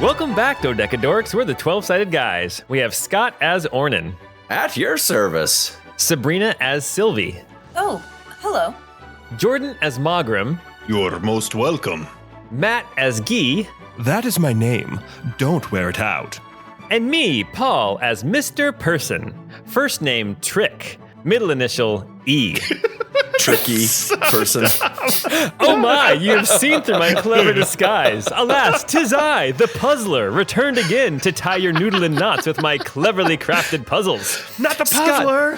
Welcome back, Dodecadorks. We're the 12-sided guys. We have Scott as Ornan. At your service. Sabrina as Sylvie. Oh, hello. Jordan as Magram. You're most welcome. Matt as Guy. That is my name. Don't wear it out. And me, Paul, as Mr. Person. First name, Trick. Middle initial, E. Tricky person. Oh my, you have seen through my clever disguise. Alas, 'tis I, the puzzler, returned again to tie your noodle in knots with my cleverly crafted puzzles. Not the puzzler.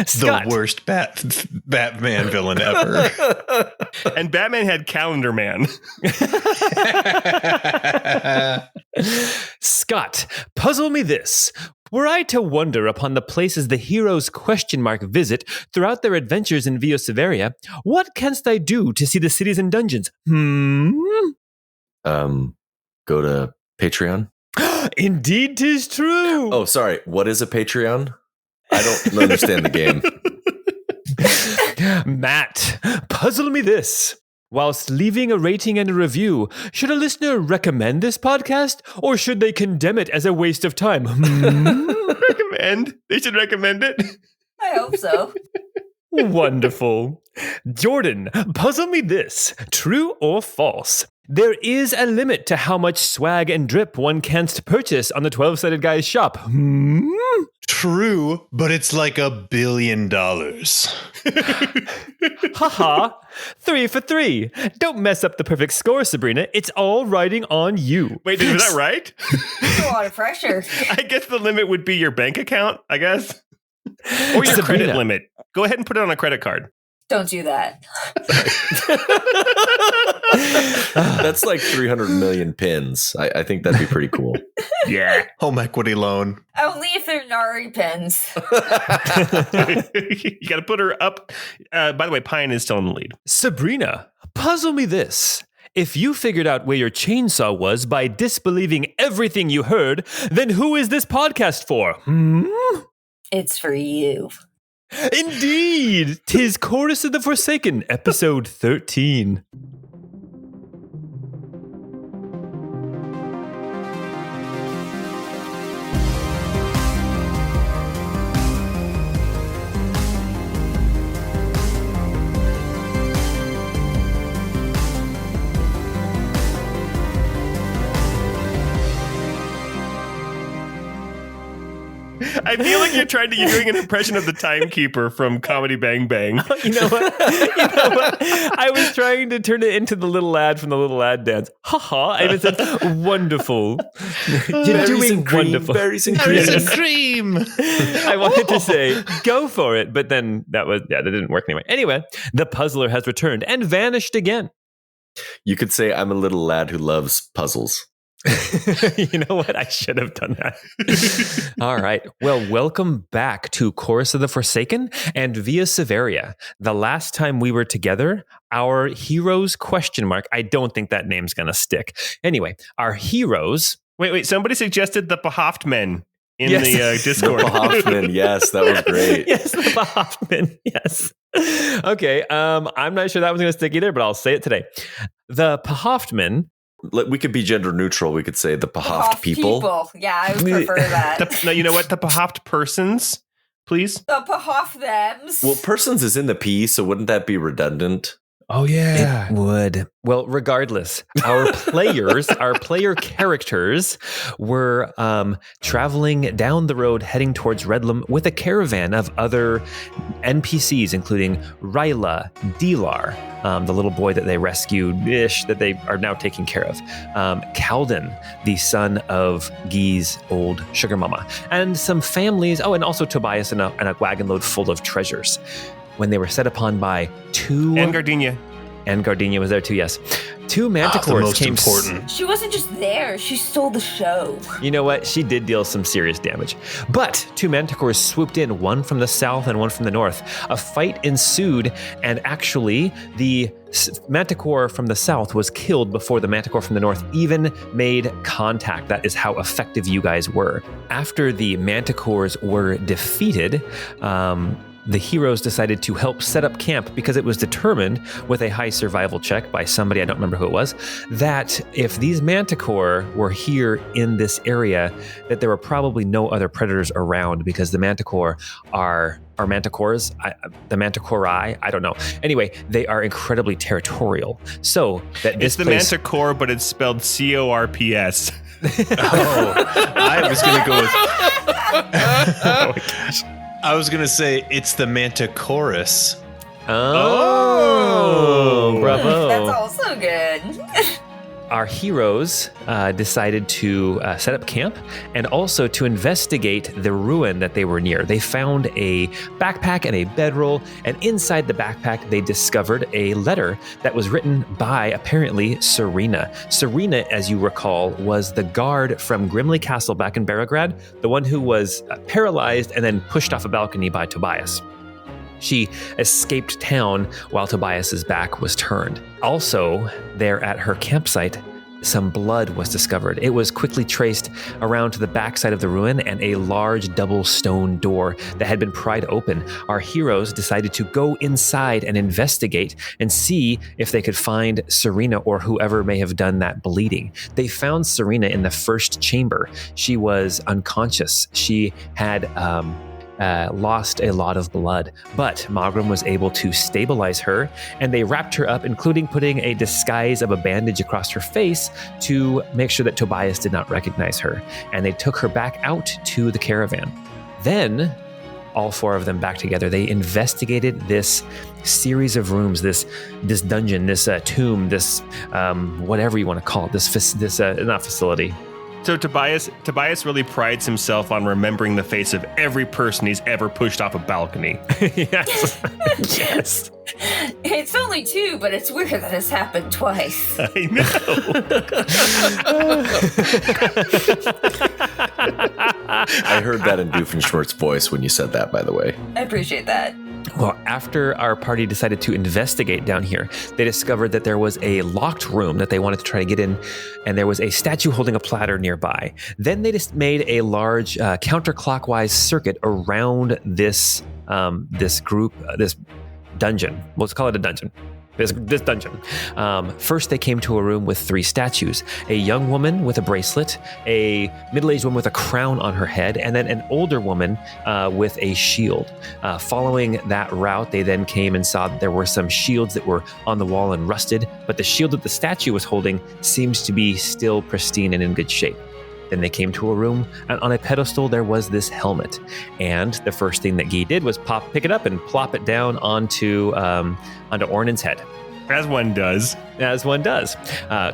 Scott. The worst Batman villain ever. And Batman had Calendar Man. Scott, puzzle me this. Were I to wonder upon the places the heroes visit throughout their adventures in Via Severia, what canst I do to see the cities and dungeons? Go to Patreon. Indeed, 'tis true. Oh, sorry. What is a Patreon? I don't understand the game. Matt, puzzle me this. Whilst leaving a rating and a review, should a listener recommend this podcast, or should they condemn it as a waste of time? Recommend? They should recommend it. I hope so. Wonderful. Jordan, puzzle me this. True or false? There is a limit to how much swag and drip one canst purchase on the 12-sided guys shop. True, but it's like $1 billion. Haha. 3 for 3. Don't mess up the perfect score, Sabrina. It's all riding on you. Wait, is that right? A lot of pressure. I guess the limit would be your bank account, I guess. Or your Sabrina. credit limit. Go ahead and put it on a credit card. Don't do that. That's like 300 million pins. I think that'd be pretty cool. Yeah. Home equity loan. Only if they're Nari pins. You got to put her up. By the way, Pine is still in the lead. Sabrina, puzzle me this. If you figured out where your chainsaw was by disbelieving everything you heard, then who is this podcast for? It's for you. Indeed! 'Tis Chorus of the Forsaken, episode 13. I feel like you're doing an impression of the timekeeper from Comedy Bang Bang. You know what? I was trying to turn it into the little lad from the little lad dance. Ha and it said, wonderful. You're doing wonderful. Berries and Cream. I wanted to say, go for it, but then that didn't work anyway. Anyway, the puzzler has returned and vanished again. You could say I'm a little lad who loves puzzles. You know what? I should have done that. All right. Well, welcome back to Chorus of the Forsaken and Via Severia. The last time we were together, our heroes ? I don't think that name's going to stick. Anyway, our heroes. Wait. Somebody suggested the Pahoftmen in the Discord. The Pahoftmen, yes, that was great. Yes, the Pahoftmen. Yes. Okay. I'm not sure that was going to stick either, but I'll say it today. The Pahoftmen. We could be gender neutral. We could say the Pahoft people. Yeah, I would prefer that. No, you know what? The Pahoft persons, please. The Pahoft thems. Well, persons is in the P, so wouldn't that be redundant? Oh, yeah. It would. Well, regardless, our player characters were traveling down the road heading towards Redlam with a caravan of other NPCs, including Ryla, Dilar, the little boy that they rescued-ish, that they are now taking care of, Calden, the son of Guy's old sugar mama, and some families, and also Tobias and a wagon load full of treasures. When they were set upon by two... And Gardenia. And Gardenia was there too, yes. Two manticores came... important. She wasn't just there. She stole the show. You know what? She did deal some serious damage. But two manticores swooped in, one from the south and one from the north. A fight ensued, and actually the manticore from the south was killed before the manticore from the north even made contact. That is how effective you guys were. After the manticores were defeated, the heroes decided to help set up camp because it was determined with a high survival check by somebody, I don't remember who it was, that if these manticore were here in this area, that there were probably no other predators around because the manticore are manticores, the manticorae, I don't know. Anyway, they are incredibly territorial. So that It's the manticore, but it's spelled CORPS. I was going to go with... Oh my gosh. I was going to say it's the manticorus. Oh, bravo. That's also good. Our heroes decided to set up camp and also to investigate the ruin that they were near. They found a backpack and a bedroll, and inside the backpack, they discovered a letter that was written by, apparently, Serena. Serena, as you recall, was the guard from Grimley Castle back in Barograd, the one who was paralyzed and then pushed off a balcony by Tobias. She escaped town while Tobias's back was turned. Also, there at her campsite, some blood was discovered. It was quickly traced around to the backside of the ruin and a large double stone door that had been pried open. Our heroes decided to go inside and investigate and see if they could find Serena or whoever may have done that bleeding. They found Serena in the first chamber. She was unconscious. She had lost a lot of blood, but Magram was able to stabilize her, and they wrapped her up, including putting a disguise of a bandage across her face to make sure that Tobias did not recognize her, and they took her back out to the caravan. Then, all four of them back together, they investigated this series of rooms, this dungeon, this tomb, this whatever you want to call it, this not facility. So Tobias really prides himself on remembering the face of every person he's ever pushed off a balcony. Yes. Yes. It's only 2, but it's weird that it's happened twice. I know. I heard that in Doofenshmirtz's voice when you said that, by the way. I appreciate that. Well, after our party decided to investigate down here, they discovered that there was a locked room that they wanted to try to get in, and there was a statue holding a platter nearby. Then they just made a large counterclockwise circuit around this dungeon. Let's call it a dungeon. This dungeon. First, they came to a room with 3 statues: a young woman with a bracelet, a middle-aged woman with a crown on her head, and then an older woman with a shield. Following that route, they then came and saw that there were some shields that were on the wall and rusted, but the shield that the statue was holding seems to be still pristine and in good shape. Then they came to a room, and on a pedestal there was this helmet. And the first thing that Guy did was pick it up and plop it down onto Ornan's head. As one does. As one does.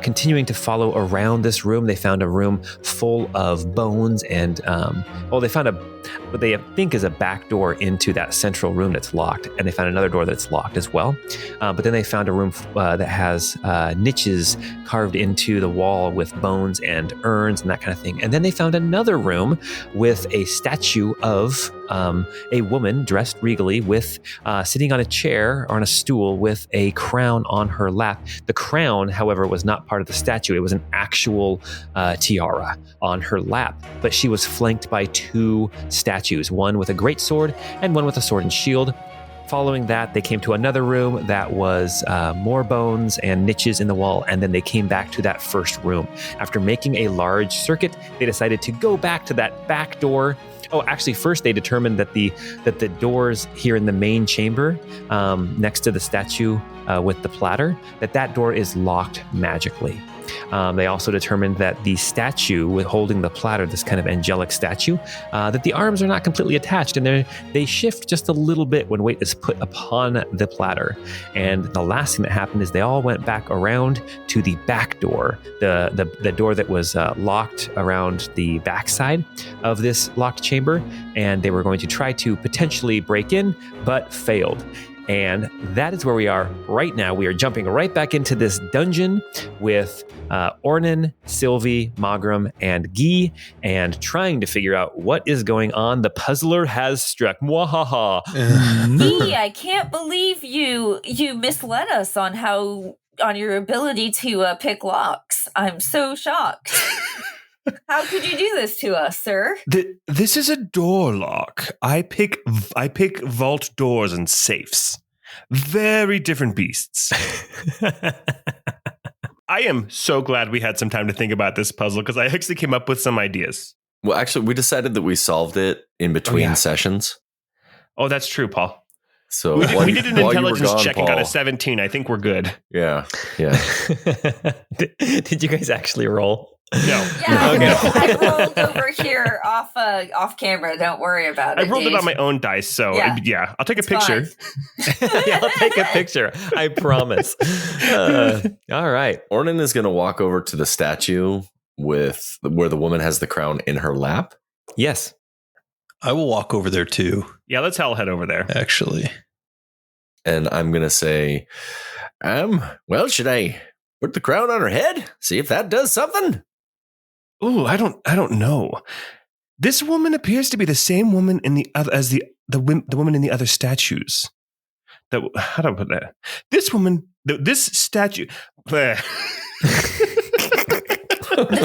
Continuing to follow around this room, they found a room full of bones and, they found what they think is a back door into that central room that's locked, and they found another door that's locked as well. But then they found a room that has niches carved into the wall with bones and urns and that kind of thing. And then they found another room with a statue of a woman dressed regally with sitting on a chair or on a stool with a crown on her lap. The crown, however, was not part of the statue. It was an actual tiara on her lap, but she was flanked by 2 statues, one with a great sword and one with a sword and shield. Following that, they came to another room that was more bones and niches in the wall, and then they came back to that first room. After making a large circuit, they decided to go back to that back door. Oh, actually, first they determined that the doors here in the main chamber, next to the statue with the platter, that door is locked magically. They also determined that the statue holding the platter, this kind of angelic statue, that the arms are not completely attached, and they shift just a little bit when weight is put upon the platter. And the last thing that happened is they all went back around to the back door, the door that was locked around the backside of this locked chamber, and they were going to try to potentially break in, but failed. And that is where we are right now. We are jumping right back into this dungeon with Ornan, Sylvie, Magram, and Guy, and trying to figure out what is going on. The puzzler has struck. Mwahaha. Guy, I can't believe you misled us on your ability to pick locks. I'm so shocked. How could you do this to us, sir? This is a door lock. I pick vault doors and safes. Very different beasts. I am so glad we had some time to think about this puzzle because I actually came up with some ideas. Well, actually, we decided that we solved it in between sessions. Oh, that's true, Paul. So we did an while you were intelligence gone, check and got a Paul. 17. I think we're good. Yeah. Did you guys actually roll? No. Yeah, Okay. I rolled over here off camera. Don't worry about it. I rolled it Dave. on my own dice, so yeah I'll take a It's picture. fine. Yeah, I'll take a picture. I promise. All right. Ornan is going to walk over to the statue with where the woman has the crown in her lap. Yes. I will walk over there too, Yeah, let's all head over there. actually. And I'm going to say, well, should I put the crown on her head? See if that does something? Ooh, I don't know. This woman appears to be the same woman in the other as the woman in the other statues. How do I put that? This woman, this statue. The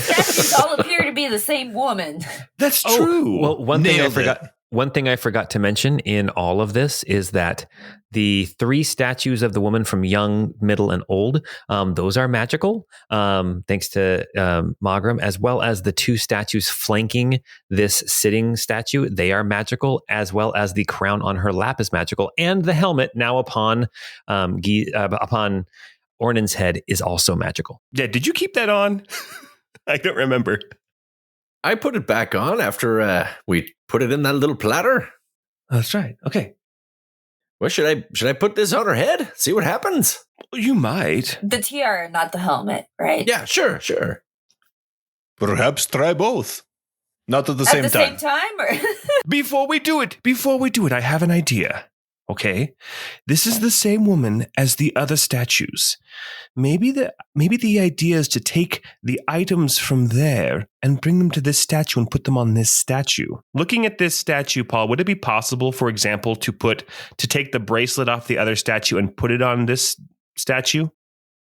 statues all appear to be the same woman. That's true. Well, one thing I Nailed forgot. it. One thing I forgot to mention in all of this is that the 3 statues of the woman from young, middle, and old, those are magical, thanks to Magram, as well as the 2 statues flanking this sitting statue. They are magical, as well as the crown on her lap is magical, and the helmet now upon Ornan's head is also magical. Yeah, did you keep that on? I don't remember. I put it back on after we put it in that little platter. That's right. Okay. Well, should I put this on her head? See what happens? You might. The tiara, not the helmet, right? Yeah, sure. Perhaps try both. Not at the At same the time. same time, or Before we do it, I have an idea. Okay? This is the same woman as the other statues. Maybe the idea is to take the items from there and bring them to this statue and put them on this statue. Looking at this statue, Paul, would it be possible, for example, to take the bracelet off the other statue and put it on this statue?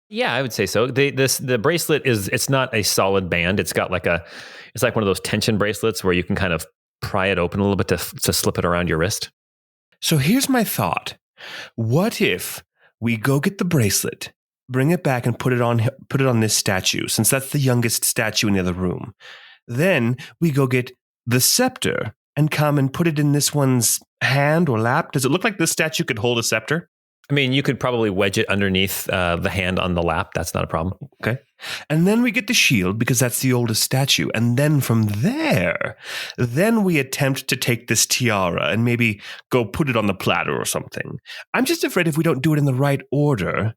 Yeah, I would say so. The bracelet it's not a solid band. It's got it's like one of those tension bracelets where you can kind of pry it open a little bit to slip it around your wrist. So here's my thought. What if we go get the bracelet, bring it back and put it on this statue, since that's the youngest statue in the other room. Then we go get the scepter and come and put it in this one's hand or lap. Does it look like this statue could hold a scepter? I mean, you could probably wedge it underneath the hand on the lap. That's not a problem. Okay. And then we get the shield because that's the oldest statue. And then from there, then we attempt to take this tiara and maybe go put it on the platter or something. I'm just afraid if we don't do it in the right order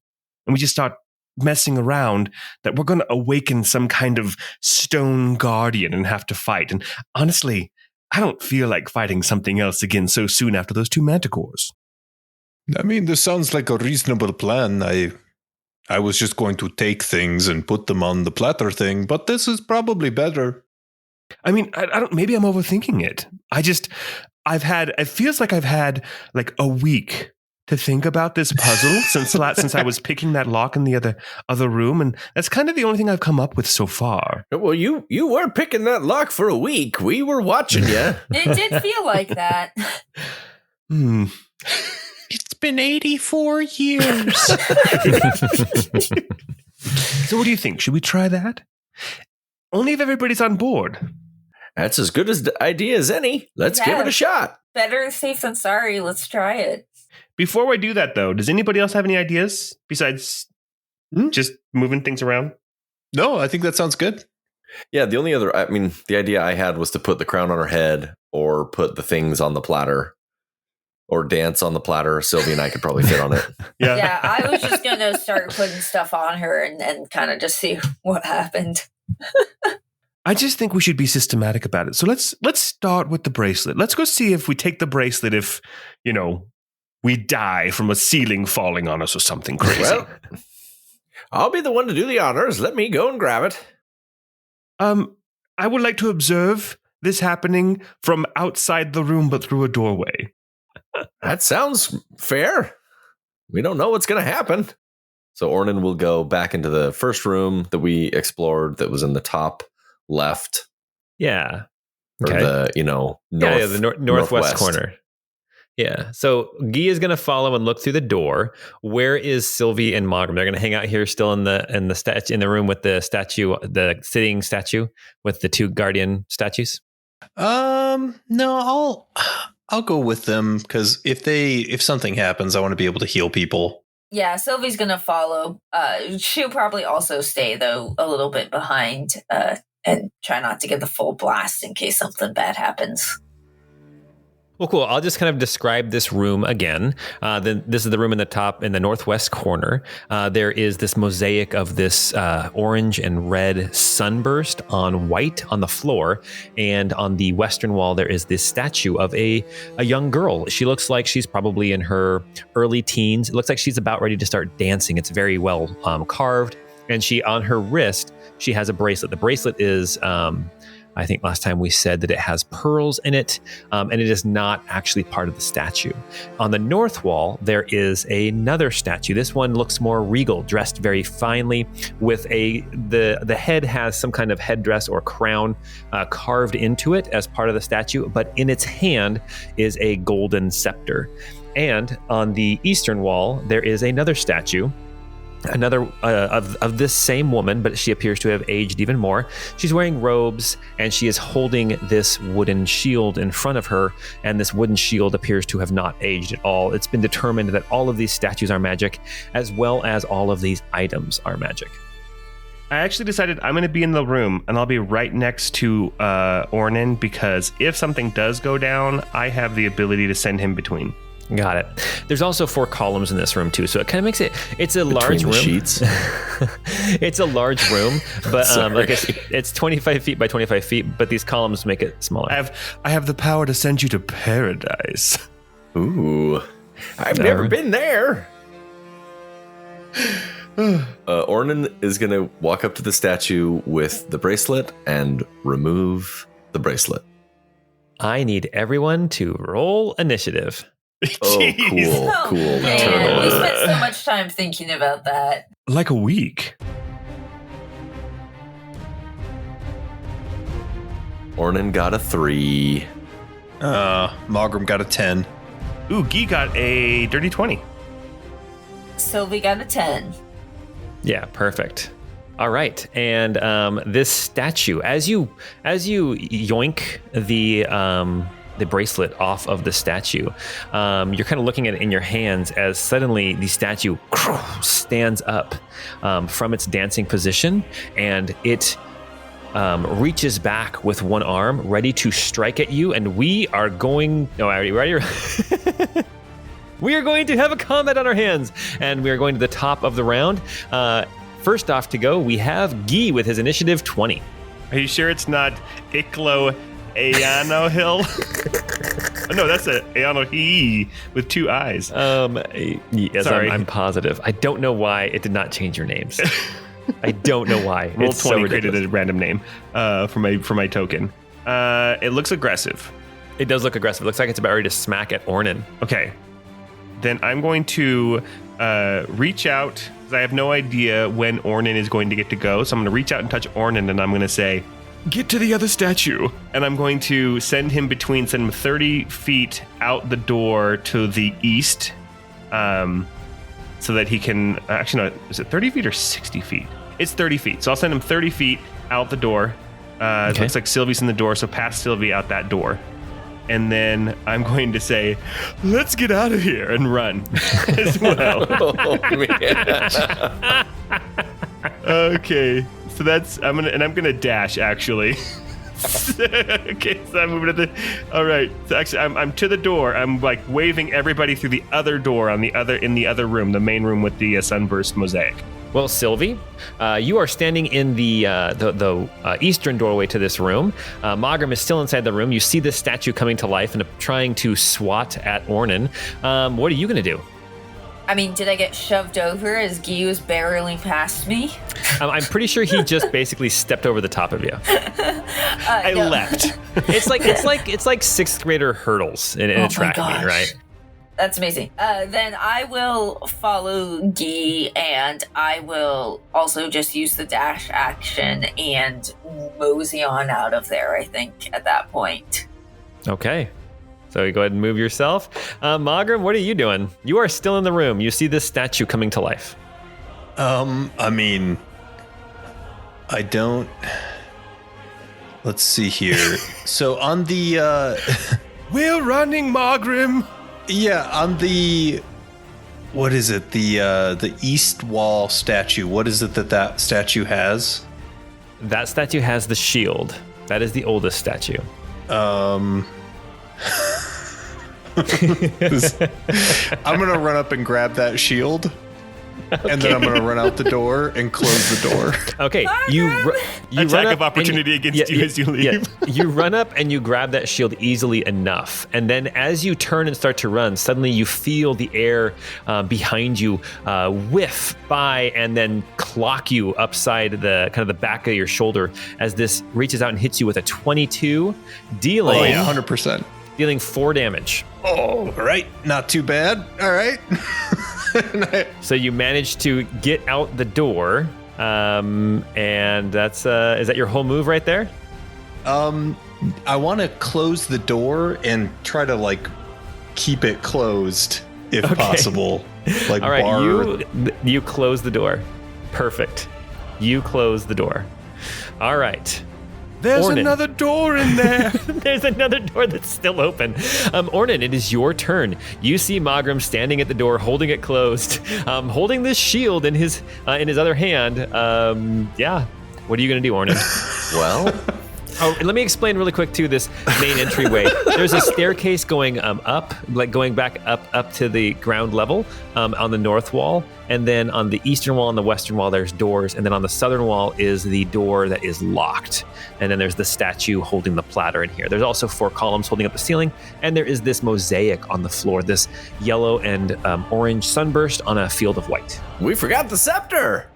and we just start messing around, that we're going to awaken some kind of stone guardian and have to fight. And honestly, I don't feel like fighting something else again so soon after those 2 manticores. I mean, this sounds like a reasonable plan. I was just going to take things and put them on the platter thing, but this is probably better. I mean, I don't. Maybe I'm overthinking it. It feels like I've had like a week to think about this puzzle since I was picking that lock in the other room, and that's kind of the only thing I've come up with so far. Well, you were picking that lock for a week. We were watching you. it did feel like that. It's been 84 years. So what do you think? Should we try that? Only if everybody's on board. That's as good as the idea as any. Let's give it a Yeah. shot. Better safe than sorry. Let's try it. Before I do that, though, does anybody else have any ideas besides just moving things around? No, I think that sounds good. Yeah, the only other, the idea I had was to put the crown on her head or put the things on the platter or dance on the platter. Sylvie and I could probably fit on it. Yeah, I was just going to start putting stuff on her and kind of just see what happened. I just think we should be systematic about it. So let's start with the bracelet. Let's go see if we take the bracelet if, we die from a ceiling falling on us or something crazy. Well, I'll be the one to do the honors. Let me go and grab it. I would like to observe this happening from outside the room but through a doorway. That sounds fair. We don't know what's going to happen. So Ornan will go back into the first room that we explored that was in the top left Yeah. Or the, north, the northwest corner. Yeah. So Guy is going to follow and look through the door. Where is Sylvie and Mogram? They're going to hang out here still in the room with the statue, the sitting statue with the two guardian statues. No, I'll go with them because if something happens, I want to be able to heal people. Yeah, Sylvie's gonna follow. She'll probably also stay though a little bit behind and try not to get the full blast in case something bad happens. Well, cool. I'll just kind of describe this room again. Then this is the room in the northwest corner. There is this mosaic of this orange and red sunburst on white on the floor. And on the western wall, there is this statue of a young girl. She looks like she's probably in her early teens. It looks like she's about ready to start dancing. It's very well carved. And on her wrist, she has a bracelet. The bracelet is... I think last time we said that it has pearls in it, and it is not actually part of the statue. On the north wall, there is another statue. This one looks more regal, dressed very finely, with the head has some kind of headdress or crown carved into it as part of the statue, but in its hand is a golden scepter. And on the eastern wall, there is another statue. Another of this same woman, but she appears to have aged even more. She's wearing robes and she is holding this wooden shield in front of her, and this wooden shield appears to have not aged at all. It's been determined that all of these statues are magic, as well as all of these items are magic. I actually decided I'm going to be in the room and I'll be right next to Ornan, because if something does go down, I have the ability to send him between. Got it. There's also 4 columns in this room too, so it kind of makes it's a large room. Sheets. It's a large room, but it's 25 feet by 25 feet, but these columns make it smaller. I have the power to send you to paradise. Ooh, I've never been there. Ornan is going to walk up to the statue with the bracelet and remove the bracelet. I need everyone to roll initiative. Oh, cool. Man, we spent so much time thinking about that. Like a week. Ornan got a 3. Mogram got a 10. Ooh, Guy got a dirty 20. Sylvie got a 10. Yeah, perfect. All right, and this statue, as you yoink the bracelet off of the statue, you're kind of looking at it in your hands as suddenly the statue stands up from its dancing position, and it reaches back with one arm, ready to strike at you. And we are going. Oh, are you ready? We are going to have a combat on our hands, and we are going to the top of the round. First off to go, we have Guy with his initiative 20. Are you sure it's not Iklo Ayano Hill? No, that's a Ayano He with 2 eyes. Yes, Sorry. I'm positive. I don't know why it did not change your names. I don't know why. Roll It's 20 so created a random name for my token. It looks aggressive. It does look aggressive. It looks like it's about ready to smack at Ornan. Okay. Then I'm going to reach out, because I have no idea when Ornan is going to get to go. So I'm going to reach out and touch Ornan, and I'm going to say, get to the other statue. And I'm going to send him 30 feet out the door to the east, so that he can, actually no, is it 30 feet or 60 feet? It's 30 feet. So I'll send him 30 feet out the door. It looks like Sylvie's in the door, so past Sylvie out that door. And then I'm going to say, let's get out of here, and run as well. Oh, man. Okay. So I'm gonna dash, actually. Okay, so I'm moving to the. All right. So actually, I'm to the door. I'm like waving everybody through the other door in the other room, the main room with the sunburst mosaic. Well, Sylvie, you are standing in the eastern doorway to this room. Mogram is still inside the room. You see this statue coming to life and trying to swat at Ornan. What are you going to do? I mean, did I get shoved over as Guy was barreling past me? I'm pretty sure he just basically stepped over the top of you. I leapt. It's like 6th grader hurdles in a track meet, right? That's amazing. Then I will follow Guy, and I will also just use the dash action and mosey on out of there, I think, at that point. Okay. So you go ahead and move yourself. Magram, what are you doing? You are still in the room. You see this statue coming to life. I mean, I don't. Let's see here. So on the We're running, Margrim. yeah, on the what is it? The east wall statue. What is it that statue has? That statue has the shield. That is the oldest statue. I'm gonna run up and grab that shield. And then I'm going to run out the door and close the door. Okay, you Attack run up of opportunity against you as you leave. Yeah, you run up and you grab that shield easily enough, and then as you turn and start to run, suddenly you feel the air behind you whiff by and then clock you upside the kind of the back of your shoulder as this reaches out and hits you with a 22, dealing 100%. dealing 4 damage. Oh, all right. Not too bad. All right. So you manage to get out the door, and that's is that your whole move right there? I want to close the door and try to like keep it closed if possible. Like all right, bar. you close the door. Perfect. You close the door. All right. There's Ornan. another door in there. There's another door that's still open. Ornan, it is your turn. You see Magram standing at the door, holding it closed, holding this shield in his other hand. Yeah. What are you going to do, Ornan? Well, Oh, let me explain really quick too. This main entryway. There's a staircase going up, like going back up to the ground level on the north wall, and then on the eastern wall and the western wall there's doors, and then on the southern wall is the door that is locked, and then there's the statue holding the platter in here. There's also 4 columns holding up the ceiling, and there is this mosaic on the floor, this yellow and orange sunburst on a field of white. we forgot the scepter.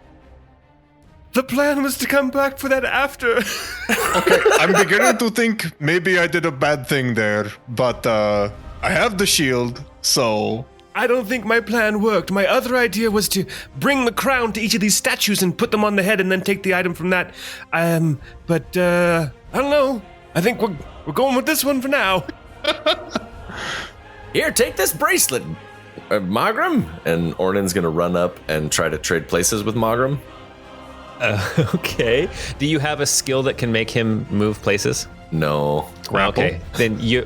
The plan was to come back for that after. Okay, I'm beginning to think maybe I did a bad thing there, but I have the shield, so I don't think my plan worked. My other idea was to bring the crown to each of these statues and put them on the head and then take the item from that. But I don't know. I think we're going with this one for now. Here, take this bracelet, Magram. And Ornan's gonna run up and try to trade places with Magram. Okay. Do you have a skill that can make him move places? No. Okay, then you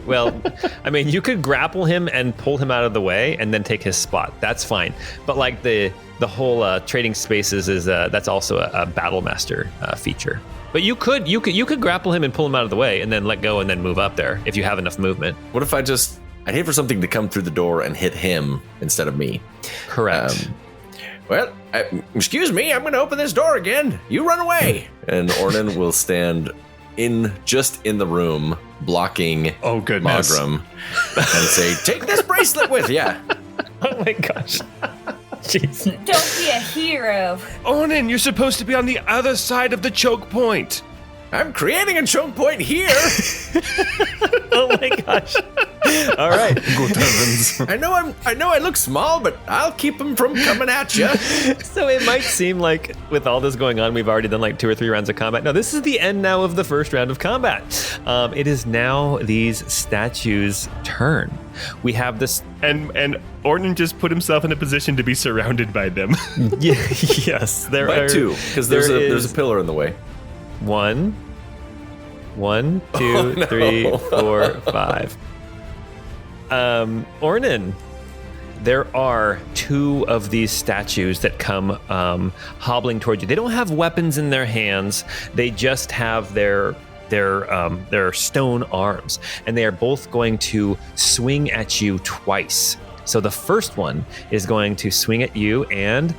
you could grapple him and pull him out of the way and then take his spot. That's fine. But like the whole trading spaces is that's also a battle master feature. But you could grapple him and pull him out of the way and then let go and then move up there if you have enough movement. What if I'd hate for something to come through the door and hit him instead of me. Correct. Well, excuse me, I'm going to open this door again. You run away. And Ornan will stand just in the room, blocking oh goodness. Magram, and say, take this bracelet with you. Oh my gosh. Jeez. Don't be a hero. Ornan, you're supposed to be on the other side of the choke point. I'm creating a choke point here. Oh my gosh. All right. good heavens. I know I look small, but I'll keep them from coming at you. So it might seem like with all this going on, we've already done like 2 or 3 rounds of combat. No, this is the end now of the first round of combat. It is now these statues' turn. We have this, And Ornan just put himself in a position to be surrounded by them. yes, there By are 2, because there's a pillar in the way. 1, 2, Oh, no. 3, 4, 5. Ornan, there are 2 of these statues that come hobbling toward you. They don't have weapons in their hands. They just have their stone arms, and they are both going to swing at you twice. So the first one is going to swing at you, and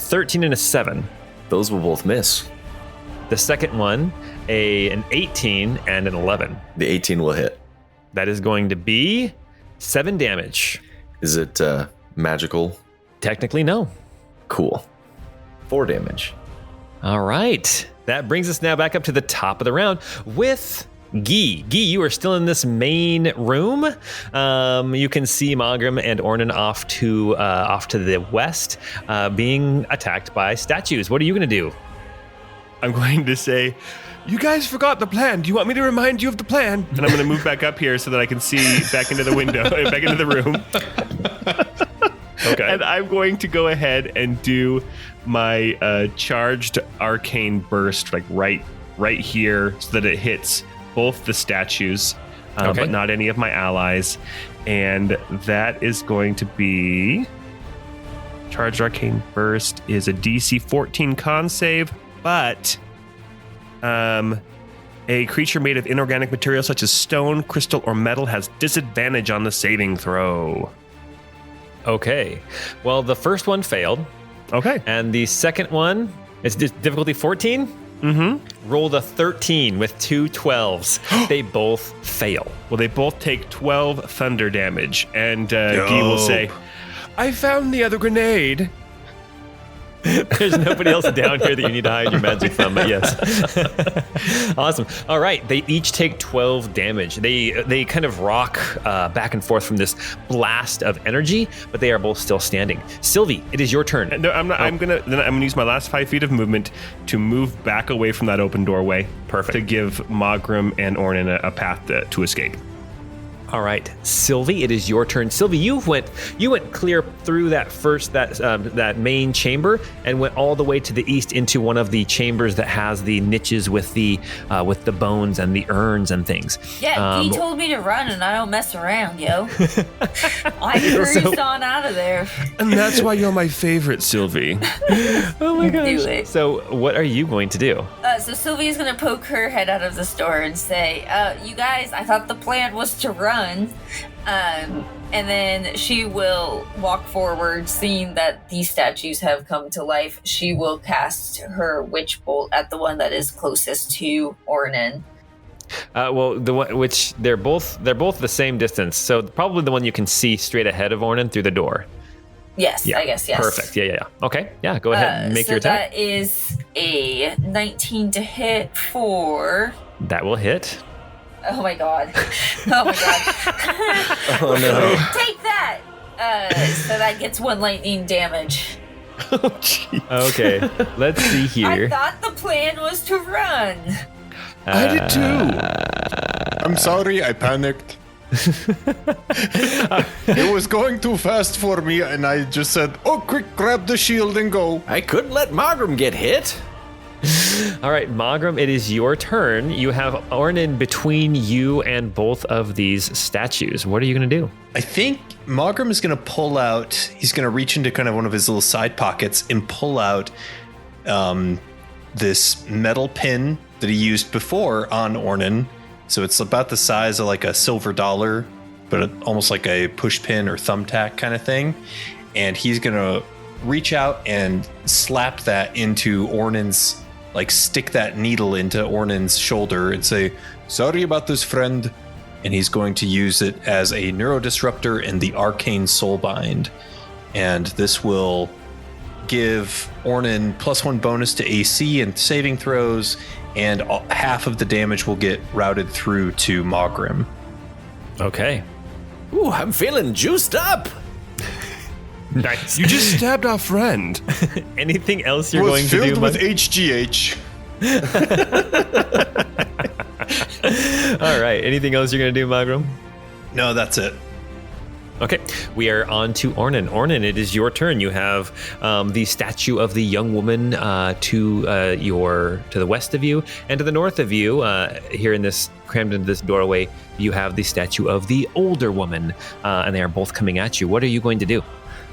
13 and a 7. Those will both miss. The second one, an 18 and an 11. The 18 will hit. That is going to be 7 damage. Is it magical? Technically, no. Cool. 4 damage. All right. That brings us now back up to the top of the round with Guy, you are still in this main room. You can see Magram and Ornan off to the west, being attacked by statues. What are you going to do? I'm going to say, you guys forgot the plan. Do you want me to remind you of the plan? And I'm going to move back up here so that I can see back into the window, back into the room. Okay. And I'm going to go ahead and do my charged arcane burst, like right here, so that it hits both the statues, but not any of my allies. And that is going to be... Charged arcane burst is a DC 14 con save, but a creature made of inorganic material such as stone, crystal, or metal has disadvantage on the saving throw. Okay. Well, the first one failed. Okay. And the second one is difficulty 14? Mm-hmm. Rolled a 13 with 2 12s. They both fail. Well, they both take 12 thunder damage. And Guy will say, I found the other grenade. There's nobody else down here that you need to hide your magic from, but yes. Awesome. All right, they each take 12 damage. They kind of rock back and forth from this blast of energy, but they are both still standing. Sylvie, it is your turn. No, I'm not. I'm gonna use my last 5 feet of movement to move back away from that open doorway. Perfect. To give Magram and Ornan a path to escape. All right, Sylvie, it is your turn. Sylvie, you went clear through that main chamber and went all the way to the east into one of the chambers that has the niches with the bones and the urns and things. Yeah, he told me to run, and I don't mess around, yo. I cruised on out of there. And that's why you're my favorite, Sylvie. Oh my gosh! Do it. So, what are you going to do? So Sylvia's gonna poke her head out of the store and say, "You guys, I thought the plan was to run." And then she will walk forward, seeing that these statues have come to life. She will cast her witch bolt at the one that is closest to Ornan. Well, the one which they're both the same distance, so probably the one you can see straight ahead of Ornan through the door. Yes, Yeah, I guess, yes. Perfect. Yeah. Okay, yeah, go ahead and make so your attack. that is a 19 to hit for... That will hit. Oh my god. Oh no. Take that! So that gets 1 lightning damage. Oh, geez. Okay, let's see I here. thought the plan was to run. I did too. I'm sorry, I panicked. It was going too fast for me, and I just said, "Oh, quick, grab the shield and go." I couldn't let Magram get hit. All right, Magram, it is your turn. You have Ornan between you and both of these statues. What are you going to do? I think Magram is going to pull out. He's going to reach into kind of one of his little side pockets and pull out this metal pin that he used before on Ornan. So it's about the size of like a silver dollar, but almost like a push pin or thumbtack kind of thing. And he's going to reach out and slap that into Ornan's, like stick that needle into Ornan's shoulder and say, "Sorry about this, friend." And he's going to use it as a neurodisruptor and the arcane soulbind. And this will give Ornan +1 bonus to AC and saving throws, and half of the damage will get routed through to Magram. Okay. Ooh, I'm feeling juiced up. Nice. You just stabbed our friend. Anything else you're It going was to do? filled with Mike? HGH. All right. Anything else you're going to do, Magram? No, that's it. Okay, we are on to Ornan. Ornan, it is your turn. You have the statue of the young woman to the west of you, and to the north of you, here in this crammed into this doorway, you have the statue of the older woman, and they are both coming at you. What are you going to do?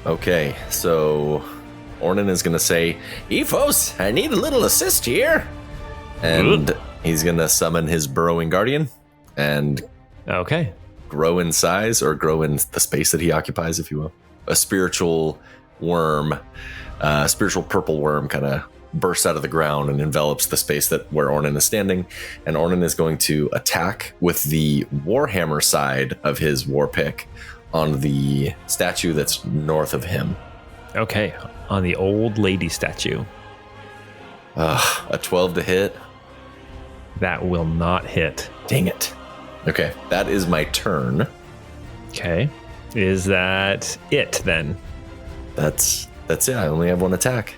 Okay, so Ornan is going to say, "Ephos, I need a little assist here." And he's going to summon his burrowing guardian and Okay. grow in size, or grow in the space that he occupies, if you will. A spiritual worm, spiritual purple worm kind of bursts out of the ground and envelops the space where Ornan is standing. And Ornan is going to attack with the Warhammer side of his war pick on the statue that's north of him. Okay, on the old lady statue. A 12 to hit. That will not hit. Dang it. Okay, that is my turn. Okay. Is that it then? That's it. I only have one attack.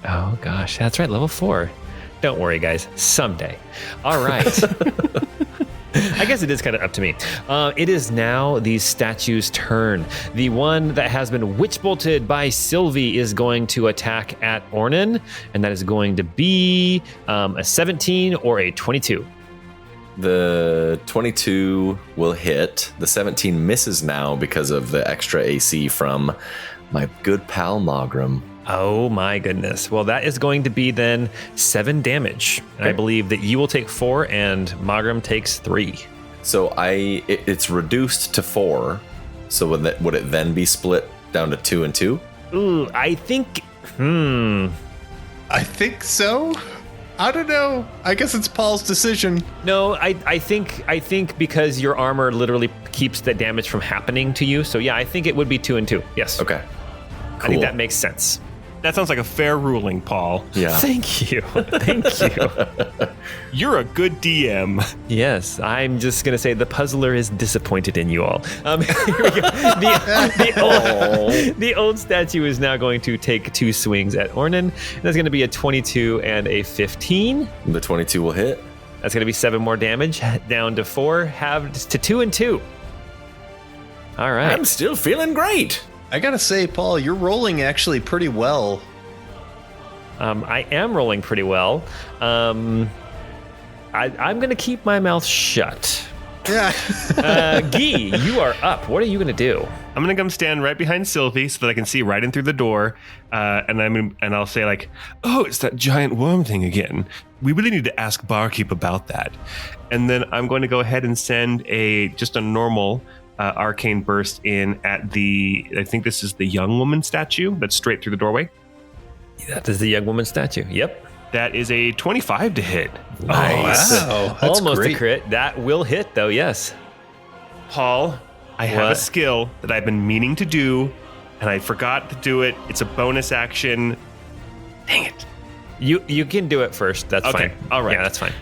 Oh gosh, that's right, level 4. Don't worry, guys. Someday. All right. I guess it is kind of up to me. It is now the statue's turn. The one that has been witch bolted by Sylvie is going to attack at Ornan, and that is going to be a 17 or a 22. The 22 will hit. The 17 misses now because of the extra AC from my good pal Mogram. Oh my goodness. Well, that is going to be then 7 damage. Okay. I believe that you will take 4 and Mogram takes 3. So it's reduced to 4. So would it then be split down to 2 and 2? Ooh, I think. I think so. I don't know. I guess it's Paul's decision. No, I think because your armor literally keeps the damage from happening to you. So yeah, I think it would be 2 and 2. Yes. Okay. Cool. I think that makes sense. That sounds like a fair ruling, Paul. Yeah. Thank you. Thank you. You're a good DM. Yes, I'm just going to say the puzzler is disappointed in you all. Here we go. The old statue is now going to take 2 swings at Ornan. That's going to be a 22 and a 15. The 22 will hit. That's going to be 7 more damage, down to 4, halved to 2 and 2. All right. I'm still feeling great. I gotta say, Paul, you're rolling actually pretty well. I am rolling pretty well. I'm going to keep my mouth shut. Yeah. Guy, you are up. What are you going to do? I'm gonna come stand right behind Sylvie so that I can see right in through the door, and I'll say like, "Oh, it's that giant worm thing again. We really need to ask Barkeep about that." And then I'm going to go ahead and send just a normal arcane burst in at I think this is the young woman statue that's straight through the doorway. That is the young woman statue. Yep. That is a 25 to hit. Nice. Oh, wow. That's Almost great. a crit. That will hit, though, yes. Paul, I have a What? skill that I've been meaning to do, and I forgot to do it. It's a bonus action. Dang it. You can do it first. That's Okay, fine. all right. Yeah, that's fine.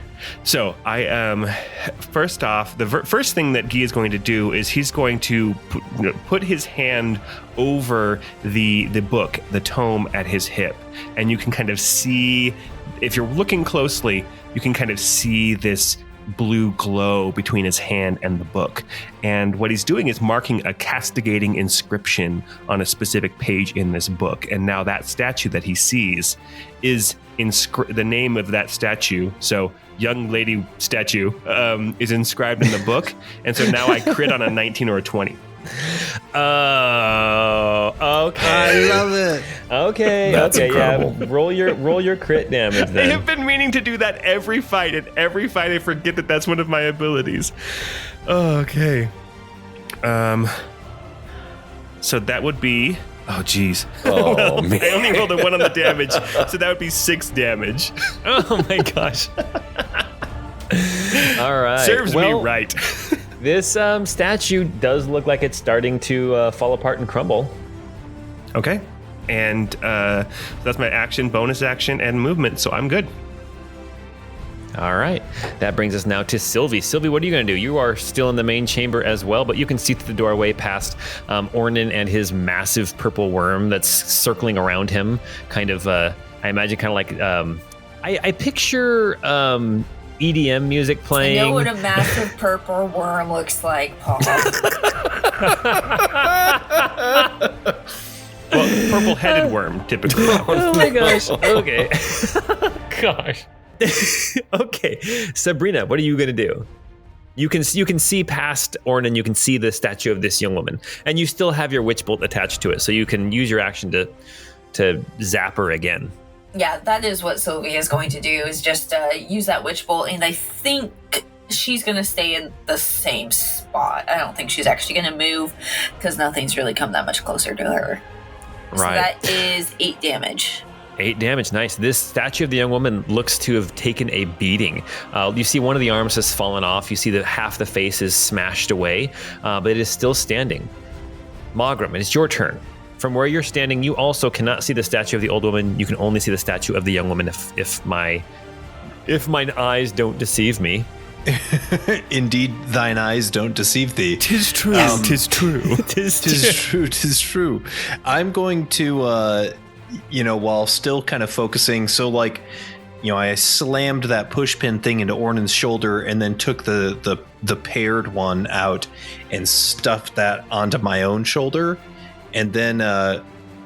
So I am, first off, the first thing that Guy is going to do is he's going to put his hand over the book, the tome at his hip. And you can kind of see, if you're looking closely, you can kind of see this blue glow between his hand and the book. And what he's doing is marking a castigating inscription on a specific page in this book. And now that statue that he sees is the name of that statue. So young lady statue is inscribed in the book. And so now I crit on a 19 or a 20. Oh, okay. I love it. Okay, That's okay, incredible. yeah. Roll your crit damage I then. have been meaning to do that every fight, and every fight I forget that that's one of my abilities. Okay. So that would be... Oh, geez. Oh, man. I only rolled a 1 on the damage, so that would be 6 damage. Oh my gosh. All right. Serves me Well, right. This statue does look like it's starting to fall apart and crumble. Okay. And that's my action, bonus action, and movement, so I'm good. All right. That brings us now to Sylvie. Sylvie, what are you going to do? You are still in the main chamber as well, but you can see through the doorway past Ornan and his massive purple worm that's circling around him. Kind of, I imagine kind of like, I picture EDM music playing. I know what a massive purple worm looks like, Paul. Well, purple-headed worm, typically. Oh my gosh. Okay. Gosh. Okay. Sabrina, what are you going to do? You can see past Ornan, you can see the statue of this young woman, and you still have your witch bolt attached to it, so you can use your action to zap her again. Yeah, that is what Sylvie is going to do, is just use that witch bolt, and I think she's going to stay in the same spot. I don't think she's actually going to move, because nothing's really come that much closer to her. Right. So that is 8 damage. 8 damage, nice. This statue of the young woman looks to have taken a beating. You see one of the arms has fallen off. You see that half the face is smashed away, but it is still standing. Mogram, it is your turn. From where you're standing, you also cannot see the statue of the old woman. You can only see the statue of the young woman if my eyes don't deceive me. Indeed, thine eyes don't deceive thee. Tis true. Tis true. Tis true. I'm going to, while still kind of focusing. So, like, I slammed that push pin thing into Ornan's shoulder and then took the paired one out and stuffed that onto my own shoulder. And then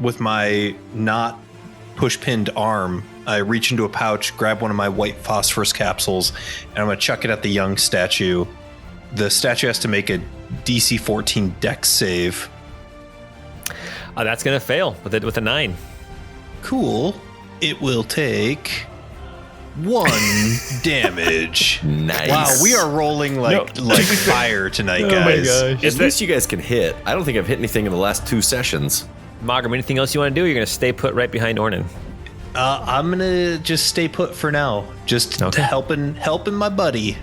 with my not push pinned arm, I reach into a pouch, grab one of my white phosphorus capsules, and I'm going to chuck it at the young statue. The statue has to make a DC 14 Dex save. That's going to fail with a 9. Cool. It will take 1 damage. Nice. Wow, we are rolling like fire tonight, guys. Oh my gosh. At least you guys can hit. I don't think I've hit anything in the last 2 sessions. Mogram, anything else you want to do? You're going to stay put right behind Ornan. I'm gonna just stay put for now, just helping my buddy.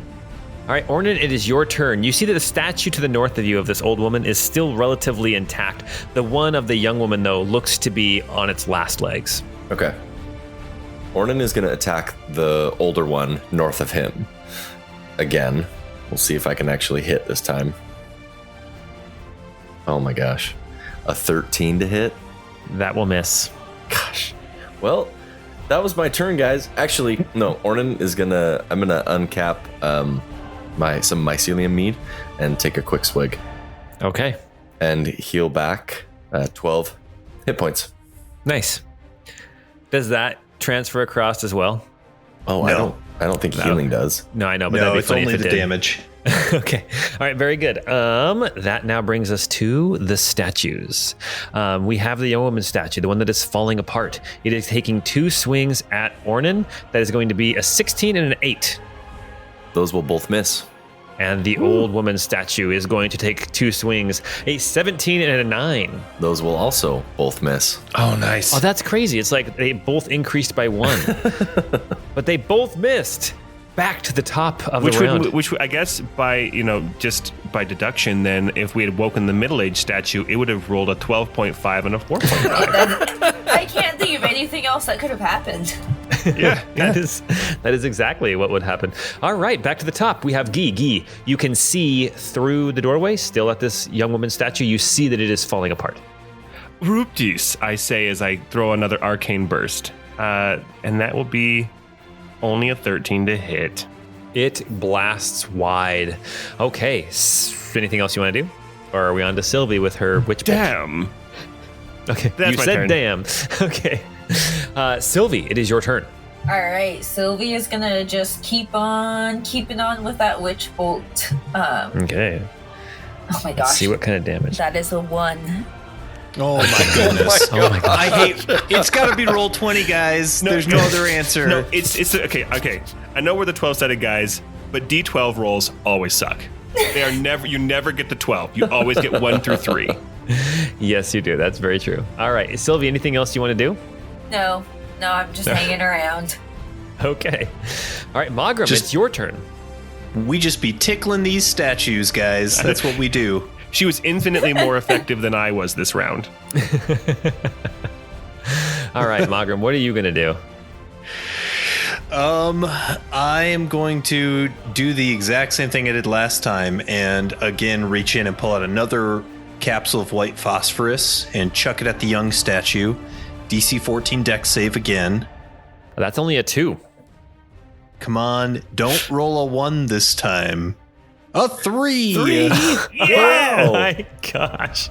All right, Ornan, it is your turn. You see that the statue to the north of you of this old woman is still relatively intact. The one of the young woman, though, looks to be on its last legs. Okay. Ornan is going to attack the older one north of him. Again. We'll see if I can actually hit this time. Oh my gosh. A 13 to hit? That will miss. Gosh. Well, that was my turn, guys. Actually, no. Ornan is I'm gonna uncap some mycelium mead and take a quick swig Okay. and heal back 12 hit points. Nice. Does that transfer across as well? Oh, No. I don't think healing does. No, I know, but No, that'd be it's funny only if it the did. damage. Okay. All right. Very good. That now brings us to the statues. We have the young woman statue, the one that is falling apart. It is taking 2 swings at Ornan. That is going to be a 16 and an 8. Those will both miss. And the old woman statue is going to take 2 swings, a 17 and a 9. Those will also both miss. Oh, nice. Oh, that's crazy. It's like they both increased by 1, but they both missed. Back to the top of the round. Which I guess just by deduction, then if we had woken the middle-aged statue, it would have rolled a 12.5 and a 4.5. I can't think of anything else that could have happened. Yeah. That is exactly what would happen. All right, back to the top. We have Guy. Guy, you can see through the doorway, still at this young woman statue. You see that it is falling apart. Ruptis, I say as I throw another arcane burst. And that will be only a 13 to hit. It blasts wide. Okay, anything else you want to do? Or are we on to Sylvie with her witch bolt? Damn. Okay, That's you my said turn. damn. Okay. Sylvie, it is your turn. All right, Sylvie is gonna just keep on keeping on with that witch bolt. Okay. Oh my Let's gosh, see what kind of damage. that is a 1. Oh my goodness. Oh my god. I hate it's got to be roll 20, guys. There's no other answer. No, it's okay. I know we're the 12-sided guys, but D12 rolls always suck. They are you never get the 12. You always get 1 through 3. Yes, you do. That's very true. All right, Sylvie, anything else you want to do? No, I'm just hanging around. Okay. All right, Mogram, Just- it's your turn. We just be tickling these statues, guys. That's what we do. She was infinitely more effective than I was this round. All right, Mogram, what are you going to do? I am going to do the exact same thing I did last time and again reach in and pull out another capsule of white phosphorus and chuck it at the young statue. DC 14 Dex save again. That's only a 2. Come on, don't roll a 1 this time. A 3! Oh my gosh.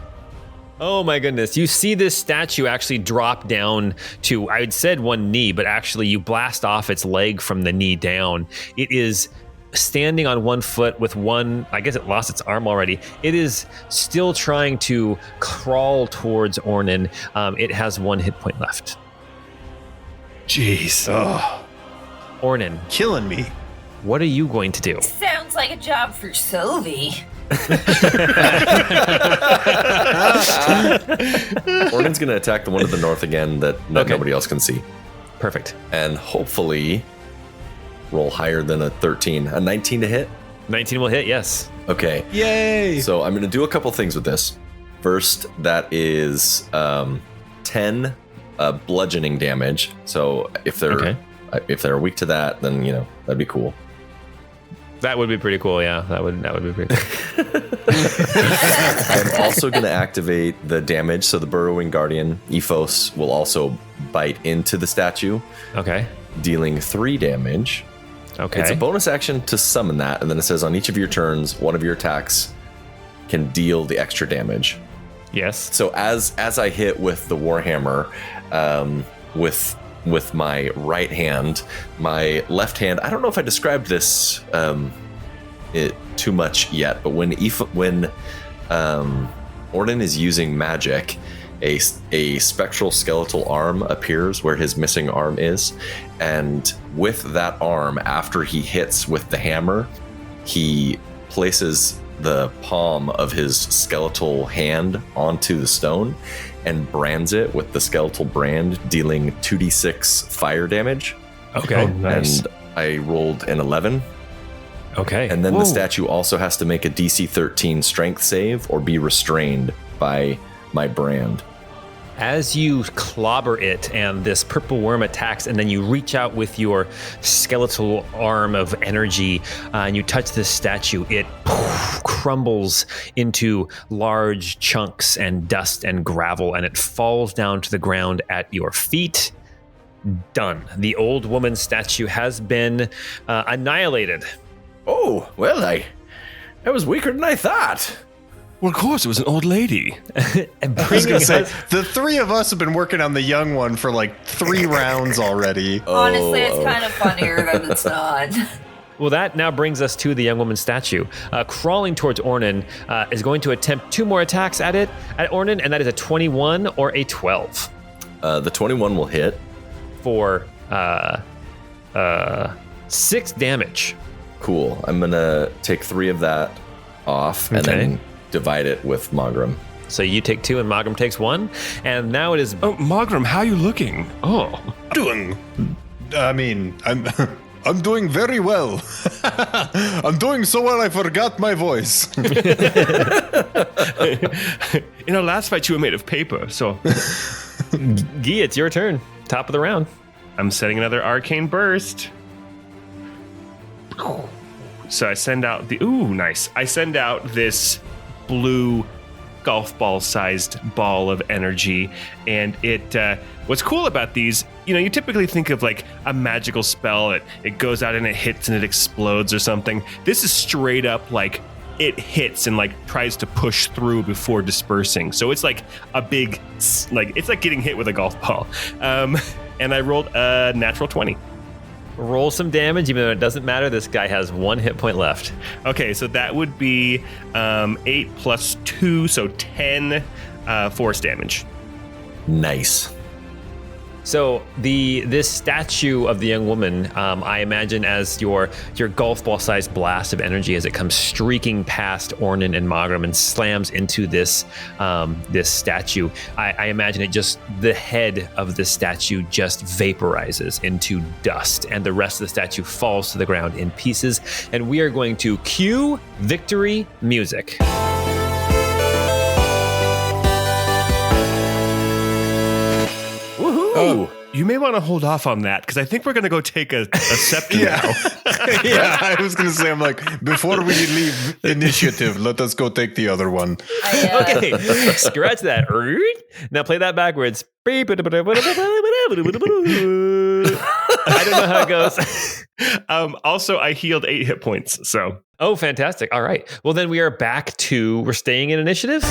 Oh my goodness. You see this statue actually drop down to, I had said 1 knee, but actually you blast off its leg from the knee down. It is standing on 1 foot with one, I guess it lost its arm already. It is still trying to crawl towards Ornan. It has 1 hit point left. Jeez. Oh, Ornan, killing me. what are you going to do? Sounds like a job for Sylvie. Ornan's going to attack the one to the north again that Okay. nobody else can see. Perfect. And hopefully roll higher than a 13. A 19 to hit? 19 will hit, yes. Okay. Yay! So I'm going to do a couple things with this. First, that is 10 bludgeoning damage. So if they're Okay. weak to that, then that'd be cool. That would be pretty cool. Yeah, that would be pretty cool. I'm also going to activate the damage. So the Burrowing Guardian, Ethos, will also bite into the statue, Okay. dealing 3 damage. Okay. It's a bonus action to summon that, and then it says on each of your turns, one of your attacks can deal the extra damage. Yes. So as I hit with the Warhammer, with my right hand, my left hand, I don't know if I described this it too much yet, but when Orden is using magic, a spectral skeletal arm appears where his missing arm is, and with that arm, after he hits with the hammer, he places the palm of his skeletal hand onto the stone and brands it with the skeletal brand, dealing 2d6 fire damage. Okay. Oh, nice. And I rolled an 11. Okay. And then the statue also has to make a DC 13 strength save or be restrained by my brand. As you clobber it and this purple worm attacks, and then you reach out with your skeletal arm of energy and you touch this statue, it crumbles into large chunks and dust and gravel, and it falls down to the ground at your feet. Done. The old woman statue has been annihilated. Oh, well, that was weaker than I thought. Well, of course, it was an old lady. And I was bringing gonna say, us- the 3 of us have been working on the young one for like 3 rounds already. Honestly, it's kind of funnier than it's not. Well, that now brings us to the young woman statue. Crawling towards Ornan is going to attempt 2 more attacks at Ornan, and that is a 21 or a 12 The 21 will hit. for 6 damage. Cool. I'm going to take 3 of that off and Okay. then divide it with Mogram. So you take 2 and Mogram takes 1, and now it is. Oh, Mogram, how are you looking? Oh, I'm doing very well. I'm doing so well I forgot my voice. in our last fight, you were made of paper, so Guy, it's your turn. Top of the round. I'm setting another arcane burst. So I send out nice. I send out this blue golf ball sized ball of energy, and it what's cool about these, you typically think of like a magical spell, it goes out and it hits and it explodes or something. This is straight up like it hits and like tries to push through before dispersing. So it's like a big, it's like getting hit with a golf ball. And I rolled a natural 20. Roll some damage, even though it doesn't matter. This guy has 1 hit point left. Okay, so that would be 8 plus 2, so 10 force damage. Nice. So this statue of the young woman, I imagine as your golf ball sized blast of energy as it comes streaking past Ornan and Mogram and slams into this statue. I imagine the head of the statue just vaporizes into dust, and the rest of the statue falls to the ground in pieces. And we are going to cue victory music. Woohoo! You may want to hold off on that because I think we're going to go take a scepter now. Yeah, I was going to say, I'm like, before we leave initiative, let us go take the other one. Okay, scratch that. Now play that backwards. I don't know how it goes. Also, I healed 8 hit points. So, Oh, fantastic. All right. Well, then we are back to, we're staying in initiative.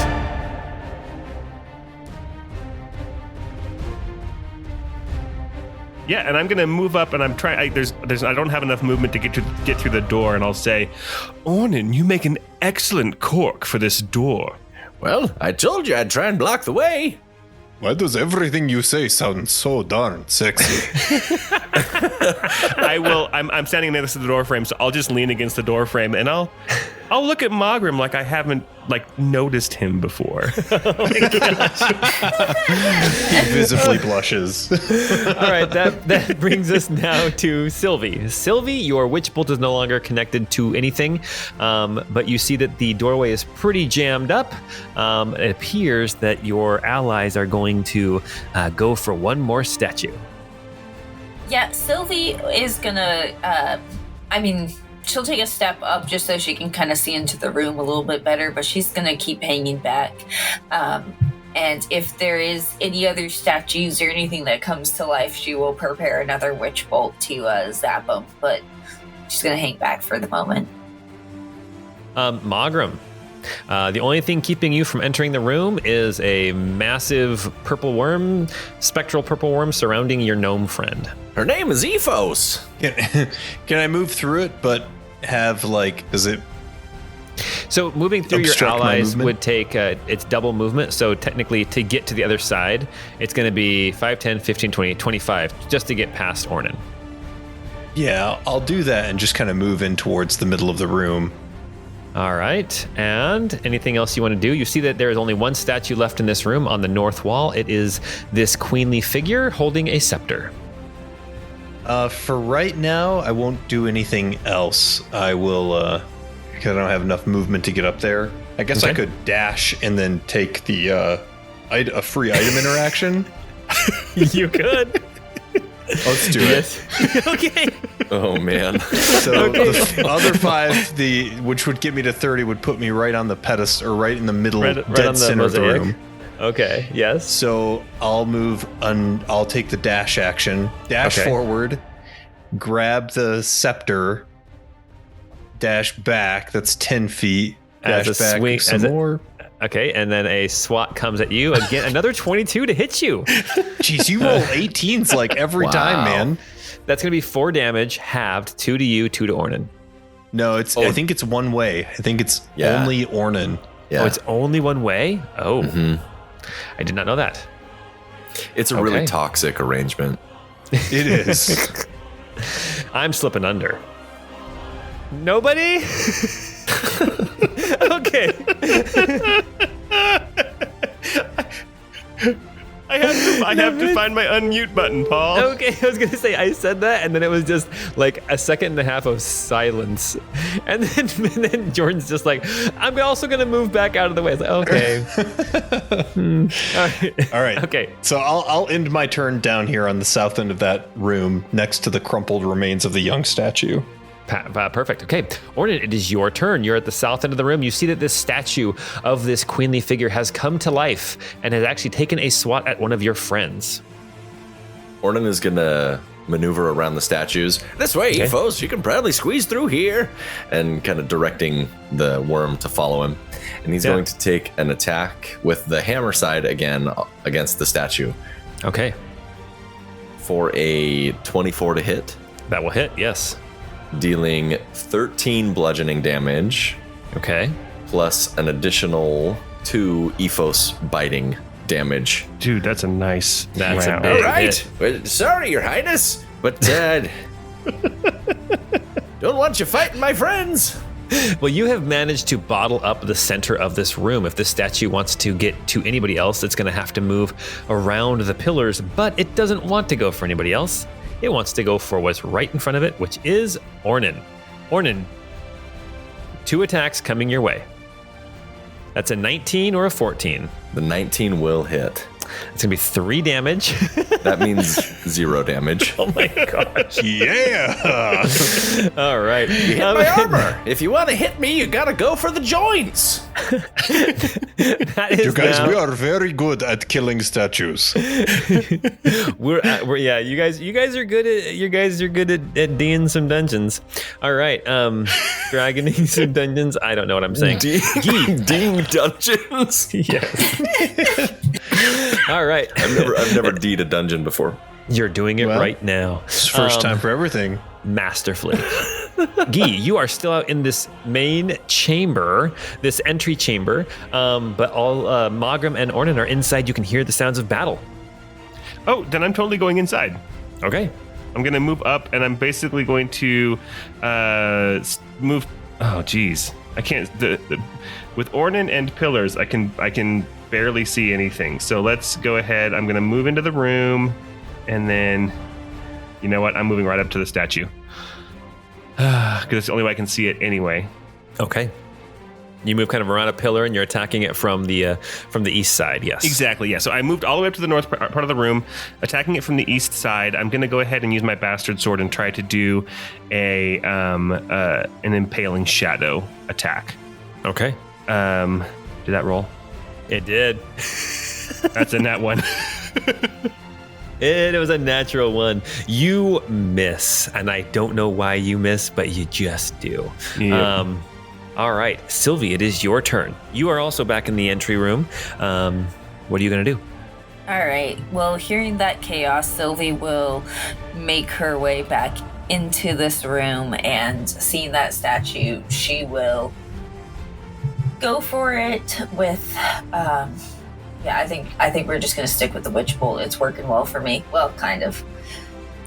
yeah, and I'm going to move up, and I'm trying. I don't have enough movement to get through the door, and I'll say, Ornan, you make an excellent cork for this door. Well, I told you I'd try and block the way. Why does everything you say sound so darn sexy? I will. I'm standing next to the door frame, so I'll just lean against the door frame, and I'll look at Mogram like I haven't noticed him before. He visibly blushes. All right. That brings us now to Sylvie. Sylvie, your witch bolt is no longer connected to anything, but you see that the doorway is pretty jammed up. It appears that your allies are going to go for one more statue. Yeah, Sylvie is gonna, she'll take a step up just so she can kind of see into the room a little bit better, but she's going to keep hanging back. And if there is any other statues or anything that comes to life, she will prepare another witch bolt to zap them, but she's going to hang back for the moment. Magram, the only thing keeping you from entering the room is a massive purple worm, spectral purple worm surrounding your gnome friend. Her name is Ephos. Can I move through it, but have is it? So moving through your Obstruct my allies movement? would take, it's double movement. So technically to get to the other side, it's going to be 5, 10, 15, 20, 25, just to get past Ornan. Yeah, I'll do that and just kind of move in towards the middle of the room. All right. And anything else you want to do? You see that there is only one statue left in this room on the north wall. It is this queenly figure holding a scepter. For right now, I won't do anything else. I will, because I don't have enough movement to get up there. I guess I Okay. could dash and then take the a free item interaction. You could. Let's do it. Okay. Oh man. So the other 5, which would get me to 30, would put me right on the pedestal, or right in the middle, Right dead on the center of the mosaic. room. Okay. Yes. So I'll move. I'll take the dash action. Dash Okay. forward. Grab the scepter. Dash back. That's 10 feet. As Dash a back swing- some as a- more. Okay. And then a SWAT comes at you again. Another 22 to hit you. Jeez, you roll 18s like every time, Wow. man. That's going to be 4 damage, halved, 2 to you, 2 to Ornan. No, it's. I think it's one way. I think it's Yeah. only Ornan. Yeah. Oh, it's only one way? Oh. Mhm. I did not know that. It's a really Okay. toxic arrangement. It is. I'm slipping under. Nobody? Okay. I have to find my unmute button, Paul. Okay, I was gonna say I said that, and then it was just like a second and a half of silence, and then Jordan's just like, "I'm also gonna move back out of the way." It's like, okay, All right. All right. Okay. So I'll end my turn down here on the south end of that room, next to the crumpled remains of the young statue. Perfect. Okay, Ornan, it is your turn. You're at the south end of the room. You see that this statue of this queenly figure has come to life and has actually taken a swat at one of your friends. Ornan is gonna maneuver around the statues. This way, Okay. Ephos, you can proudly squeeze through here. And kind of directing the worm to follow him. And he's Yeah. going to take an attack with the hammer side again against the statue Okay, for a 24 to hit, that will hit. Yes. dealing 13 bludgeoning damage, Okay. plus an additional 2 Ephos biting damage. Dude, that's a nice. That's a round. big- All right. hit. Well, sorry, Your Highness, but don't want you fighting my friends. Well, you have managed to bottle up the center of this room. If this statue wants to get to anybody else, it's going to have to move around the pillars, but it doesn't want to go for anybody else. It wants to go for what's right in front of it, which is Ornan. Ornan, 2 attacks coming your way. That's a 19 or a 14. The 19 will hit. It's going to be 3 damage. That means 0 damage. Oh my gosh. Yeah. All right. You hit my armor. If you want to hit me, you gotta go for the joints. That is You guys, now- we are very good at killing statues. we're yeah, you guys are good at D'ing some dungeons. All right, dragoning some dungeons. I don't know what I'm saying. Ding dungeons. Yes. All right, I've never D'd a dungeon before. you're doing it Well, right now. It's first time for everything. Masterfully. Guy, you are still out in this main chamber, this entry chamber, but all Magram and Ornan are inside. You can hear the sounds of battle. Oh, then I'm totally going inside. Okay. I'm going to move up, and I'm basically going to move. Oh, geez, I can't. With Ornan and pillars, I can barely see anything. So let's go ahead. I'm going to move into the room, and then, you know what? I'm moving right up to the statue because it's the only way I can see it anyway. Okay. You move kind of around a pillar and you're attacking it from the east side, yes. Exactly, yeah. So I moved all the way up to the north part of the room, attacking it from the east side. I'm going to go ahead and use my bastard sword and try to do an impaling shadow attack. Okay. Did that roll? It did. That's a nat one. It was a natural one. You miss, and I don't know why you miss, but you just do. Yeah. All right, Sylvie, it is your turn. You are also back in the entry room. What are you going to do? All right. Well, hearing that chaos, Sylvie will make her way back into this room, and seeing that statue, she will go for it with. I think we're just gonna stick with the witch bolt. It's working well for me. Well, kind of.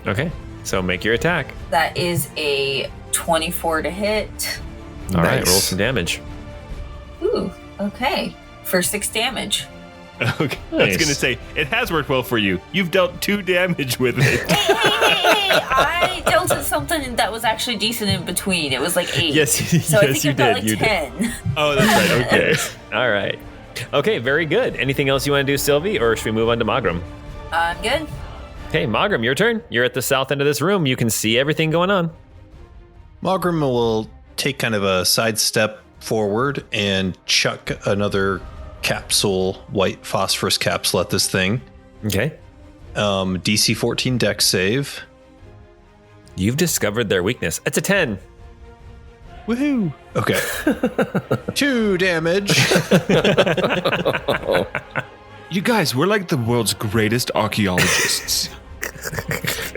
Okay, so make your attack. That is a 24 to hit. All right, roll some damage. Ooh, okay. For 6 damage. Okay, I was going to say, it has worked well for you. You've dealt 2 damage with it. Hey, I dealt in something that was actually decent in between. It was like 8. Yes, so I yes, think you I've got did. like You 10. did. Oh, that's right. Okay. All right. Okay, very good. Anything else you want to do, Sylvie, or should we move on to Magram? I'm good. Okay, Magram, your turn. You're at the south end of this room. You can see everything going on. Magram will take kind of a sidestep forward and chuck another capsule, white phosphorus capsule at this thing. Okay. DC 14 dex save. You've discovered their weakness. It's a 10. Woohoo! Okay. 2 damage. You guys, we're like the world's greatest archaeologists.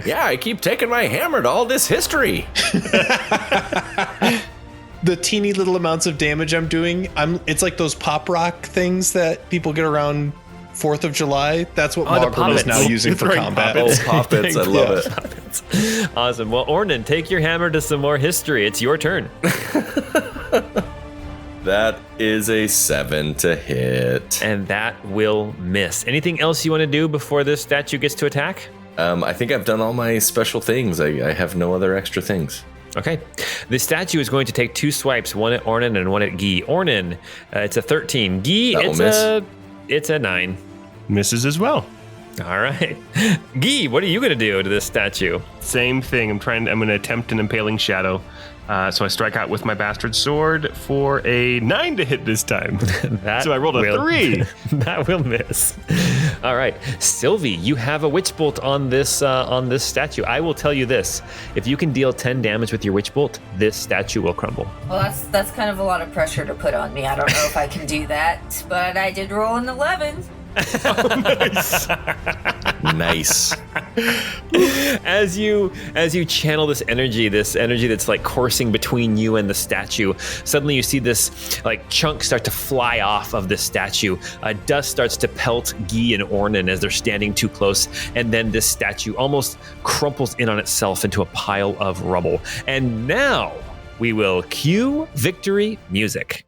Yeah, I keep taking my hammer to all this history. The teeny little amounts of damage I'm doing, it's like those pop rock things that people get around 4th of July. That's what Magram is now using for Throwing combat. poppets. Poppets, I love it. Awesome. Well, Ornan, take your hammer to some more history. It's your turn. That is a 7 to hit. And that will miss. Anything else you want to do before this statue gets to attack? I think I've done all my special things. I have no other extra things. Okay. The statue is going to take 2 swipes, one at Ornan and one at Guy. Ornan, it's a 13. Guy, it's a 9. Misses as well. All right. Guy, what are you going to do to this statue? Same thing. I'm going to attempt an impaling shadow. So I strike out with my bastard sword for a 9 to hit this time. So I rolled a 3. That will miss. All right, Sylvie, you have a witch bolt on this statue. I will tell you this: if you can deal 10 damage with your witch bolt, this statue will crumble. Well, that's kind of a lot of pressure to put on me. I don't know if I can do that, but I did roll an 11. Nice. As you channel this energy that's like coursing between you and the statue, suddenly you see this like chunk start to fly off of this statue. Dust starts to pelt Guy and Ornan as they're standing too close, and then this statue almost crumples in on itself into a pile of rubble. And now we will cue victory music.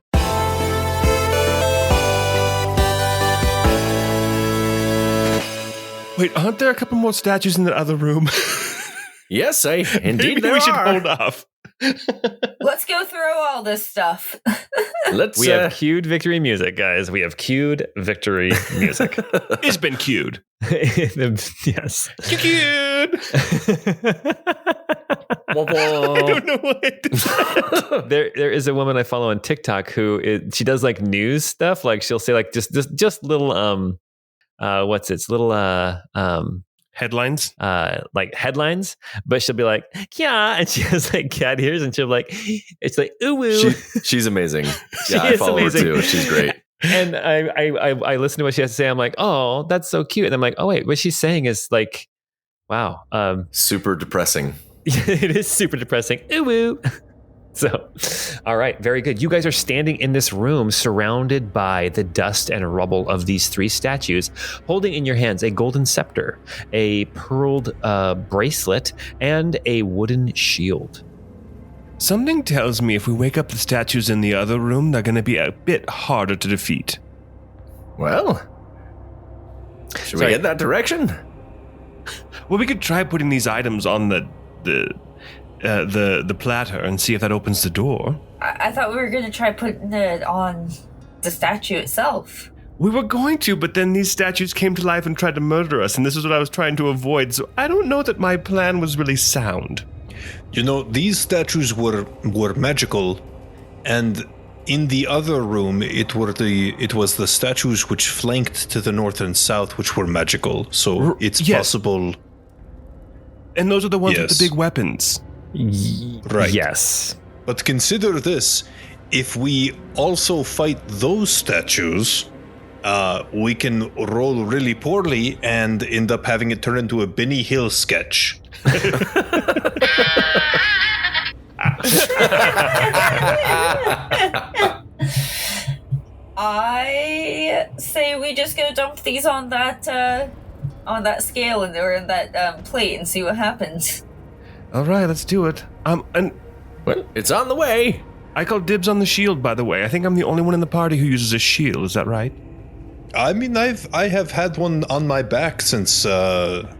Wait, aren't there a couple more statues in the other room? Yes, indeed Maybe there we should are. hold off. Let's go through all this stuff. We have cued victory music, guys. We have cued victory music. It's been cued. Yes. Cued. I I don't know what. There is a woman I follow on TikTok she does like news stuff. Like she'll say like just little Headlines? like headlines, but she'll be like, yeah, and she has like cat ears, and she'll be like, it's like ooh woo. She's amazing. She Yeah, I is follow amazing. her too. She's great. And I listen to what she has to say. I'm like, oh, that's so cute. And I'm like, oh wait, what she's saying is like, wow, Super depressing. it is super depressing. Ooh woo. So, all right, very good. You guys are standing in this room surrounded by the dust and rubble of these 3 statues, holding in your hands a golden scepter, a pearled bracelet, and a wooden shield. Something tells me if we wake up the statues in the other room, they're going to be a bit harder to defeat. Well, should we head that direction? Well, we could try putting these items on the the platter and see if that opens the door. I thought we were going to try putting it on the statue itself. We were going to, but then these statues came to life and tried to murder us, and this is what I was trying to avoid, so I don't know that my plan was really sound. You know, these statues were magical, and in the other room, it was the statues which flanked to the north and south, which were magical, so it's possible. And those are the ones with the big weapons. Right. Yes. But consider this, if we also fight those statues, we can roll really poorly and end up having it turn into a Benny Hill sketch. I say we just go dump these on that scale or in that plate and see what happens. All right, let's do it. And Well, it's on the way. I call dibs on the shield, by the way. I think I'm the only one in the party who uses a shield. Is that right? I mean, I have had one on my back since earlier,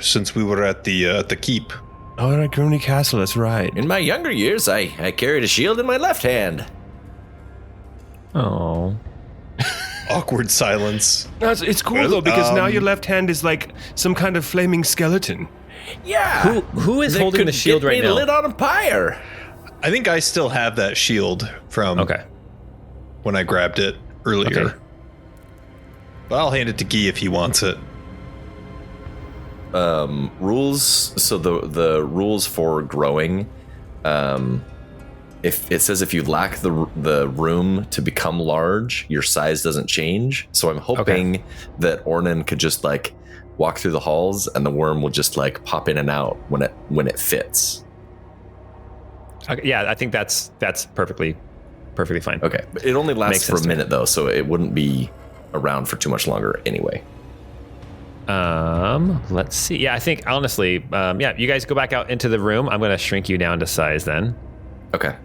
since we were at the keep. Oh, at Grooney Castle, that's right. In my younger years, I carried a shield in my left hand. Oh. Awkward silence. It's cool, though, because now your left hand is like some kind of flaming skeleton. Yeah. Who is holding the shield right now? Lit on a pyre. I think I still have that shield from when I grabbed it earlier. Okay. But I'll hand it to Guy if he wants it. Rules. So the rules for growing, if it says if you lack the room to become large, your size doesn't change. So I'm hoping that Ornan could just like walk through the halls and the worm will just like pop in and out when it fits. Okay, yeah, I think that's perfectly fine. Okay, but it only lasts Makes for a sense to me. minute though, so it wouldn't be around for too much longer anyway. Let's see. Yeah, I think honestly, you guys go back out into the room. I'm going to shrink you down to size then. Okay.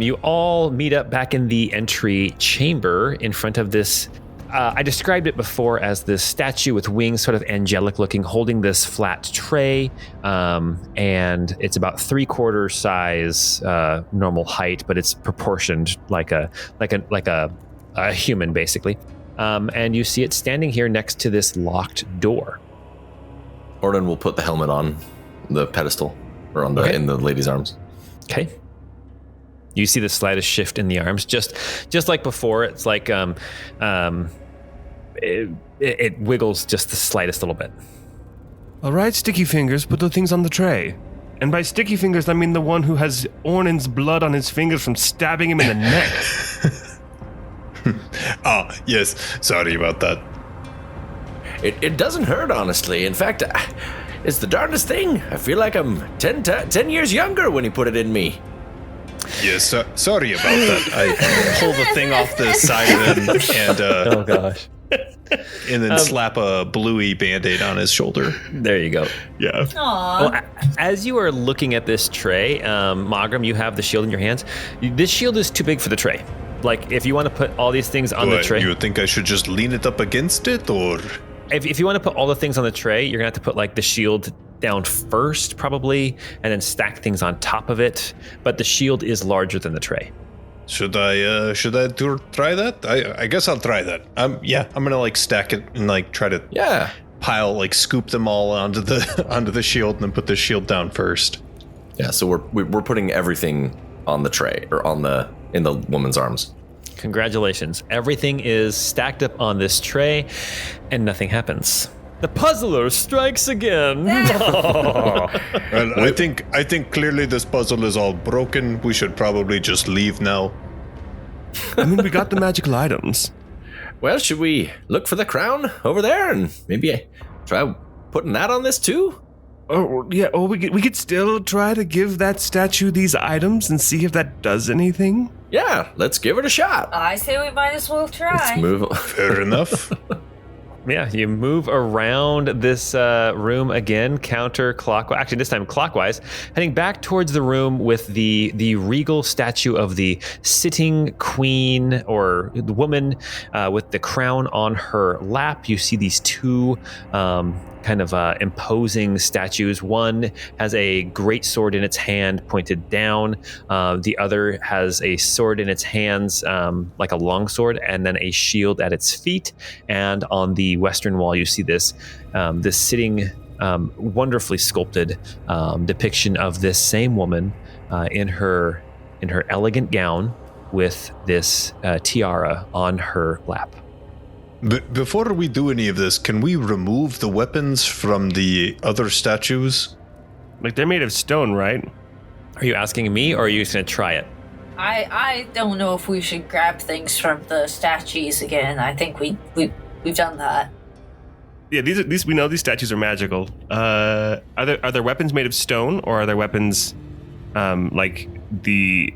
You all meet up back in the entry chamber in front of this. I described it before as this statue with wings, sort of angelic looking, holding this flat tray. And it's about 3/4 size, normal height, but it's proportioned like a human basically. And you see it standing here next to this locked door. Ornan will put the helmet on the pedestal or on in the lady's arms. Okay. You see the slightest shift in the arms, just like before. It's like it wiggles just the slightest little bit. All right, Sticky Fingers, put the things on the tray. And by Sticky Fingers, I mean the one who has Ornan's blood on his fingers from stabbing him in the neck. Oh, yes. Sorry about that. It doesn't hurt, honestly. In fact, it's the darndest thing. I feel like I'm 10 years younger when he put it in me. Yes, sorry about that. I pull the thing off the side of him and Oh gosh. and then slap a bluey Band-Aid on his shoulder. There you go. Yeah. Aww. Well, as you are looking at this tray, Magram, you have the shield in your hands. This shield is too big for the tray. Like, if you want to put all these things on the tray... You think I should just lean it up against it, or...? If you want to put all the things on the tray, you're going to have to put, like, the shield down first, probably, and then stack things on top of it. But the shield is larger than the tray. Should I try that? I guess I'll try that. I'm gonna, like, stack it and, like, try to... Yeah. Pile, like, scoop them all onto the shield and then put the shield down first. Yeah, so we're putting everything on the tray, or in the woman's arms. Congratulations. Everything is stacked up on this tray, and nothing happens. The puzzler strikes again. Well, I think clearly this puzzle is all broken. We should probably just leave now. I mean, we got the magical items. Well, should we look for the crown over there and maybe try putting that on this too? Oh, yeah. Oh, we could still try to give that statue these items and see if that does anything. Yeah, let's give it a shot. I say we might as well try. Let's move. Fair enough. Yeah, you move around this room again, counterclockwise. Actually, this time clockwise, heading back towards the room with the regal statue of the sitting queen or the woman with the crown on her lap. You see these two kind of imposing statues. One has a great sword in its hand pointed down. The other has a sword in its hands, like a long sword, and then a shield at its feet. And on the western wall, you see this sitting, wonderfully sculpted depiction of this same woman in her elegant gown with this tiara on her lap. Before we do any of this, can we remove the weapons from the other statues? Like, they're made of stone, right? Are you asking me, or are you just going to try it? I don't know if we should grab things from the statues again. I think we've done that. Yeah, these we know these statues are magical. Are there weapons made of stone, or are there weapons like the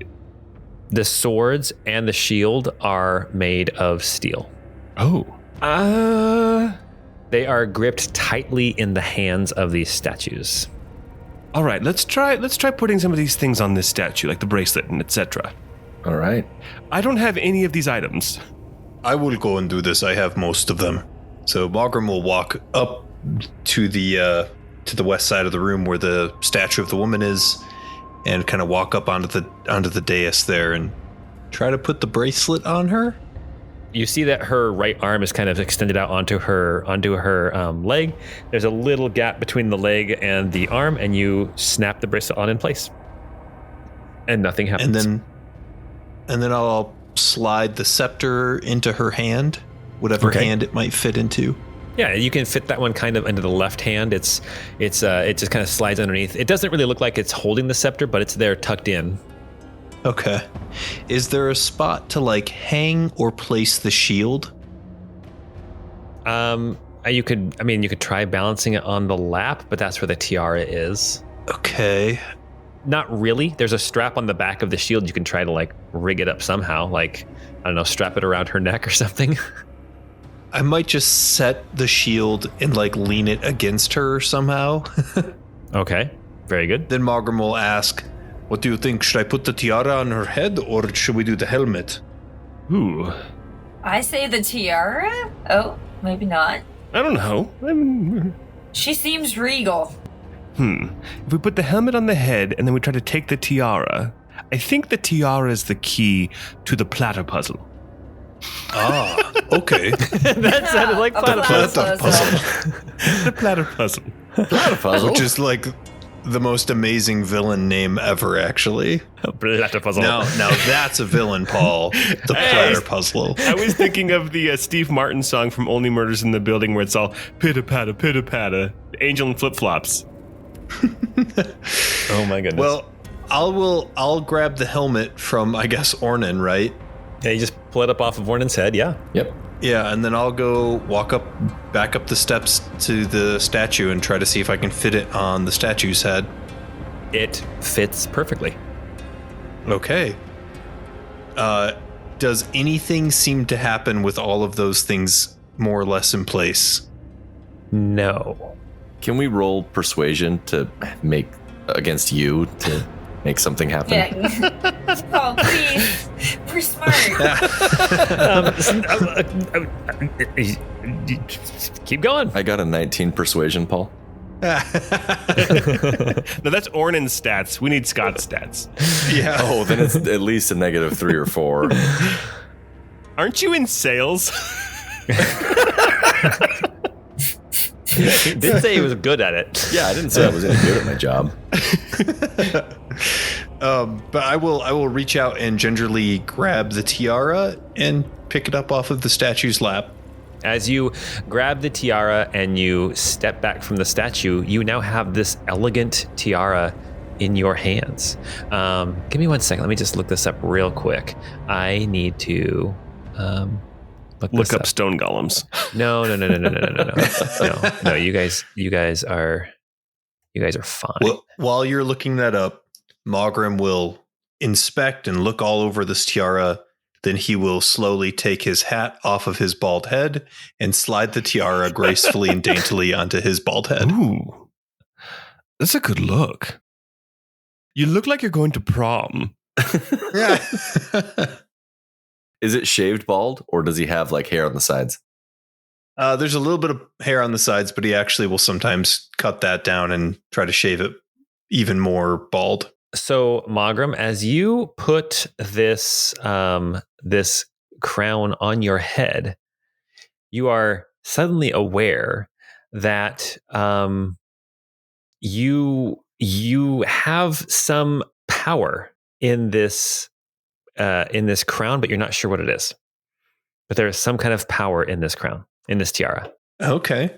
swords and the shield are made of steel. Oh. They are gripped tightly in the hands of these statues. All right, let's try putting some of these things on this statue, like the bracelet and etc. All right. I don't have any of these items. I will go and do this. I have most of them. So Bagram will walk up to the west side of the room where the statue of the woman is, and kind of walk up onto the dais there and try to put the bracelet on her. You see that her right arm is kind of extended out onto her leg. There's a little gap between the leg and the arm, and you snap the bracelet on in place, and nothing happens. And then I'll slide the scepter into her hand, whatever hand it might fit into. Yeah, you can fit that one kind of into the left hand. It just kind of slides underneath. It doesn't really look like it's holding the scepter, but it's there tucked in. Okay. Is there a spot to like hang or place the shield? You could try balancing it on the lap, but that's where the tiara is. Okay. Not really. There's a strap on the back of the shield. You can try to like rig it up somehow, like, I don't know, strap it around her neck or something. I might just set the shield and like lean it against her somehow. Okay, very good. Then Margrim will ask, what do you think? Should I put the tiara on her head or should we do the helmet? Ooh. I say the tiara? Oh, maybe not. I don't know. She seems regal. If we put the helmet on the head and then we try to take the tiara, I think the tiara is the key to the platter puzzle. Ah, okay. That sounded like platter puzzle. The platter puzzle. Platter puzzle. Which is like the most amazing villain name ever, actually. Platter puzzle. Now that's a villain, Paul. The platter puzzle. I was thinking of the Steve Martin song from Only Murders in the Building where it's all pitter-patter, pitter-patter, angel and flip-flops. Oh my goodness. Well, I'll grab the helmet from, I guess, Ornan, right? Yeah, you just pull it up off of Ornan's head, yeah. Yep. Yeah, and then I'll go walk back up the steps to the statue and try to see if I can fit it on the statue's head. It fits perfectly. Okay. Does anything seem to happen with all of those things more or less in place? No. Can we roll persuasion to make against you to make something happen? Yeah. Oh, please. We're smart. Keep going. I got a 19 persuasion, Paul. No, that's Ornan's stats. We need Scott's stats. Yeah. Oh, then it's at least a -3 or 4. Aren't you in sales? He did say he was good at it. Yeah, I didn't say I was any good at my job. But I will reach out and gingerly grab the tiara and pick it up off of the statue's lap. As you grab the tiara and you step back from the statue, you now have this elegant tiara in your hands. Give me 1 second. Let me just look this up real quick. I need to look up stone golems. No. No, you guys are fine. Well, while you're looking that up, Margrim will inspect and look all over this tiara. Then he will slowly take his hat off of his bald head and slide the tiara gracefully and daintily onto his bald head. Ooh, that's a good look. You look like you're going to prom. Yeah. Is it shaved bald or does he have like hair on the sides? There's a little bit of hair on the sides, but he actually will sometimes cut that down and try to shave it even more bald. So, Magram, as you put this this crown on your head, you are suddenly aware that you have some power in this crown, but you're not sure what it is. But there is some kind of power in this crown, in this tiara. Okay.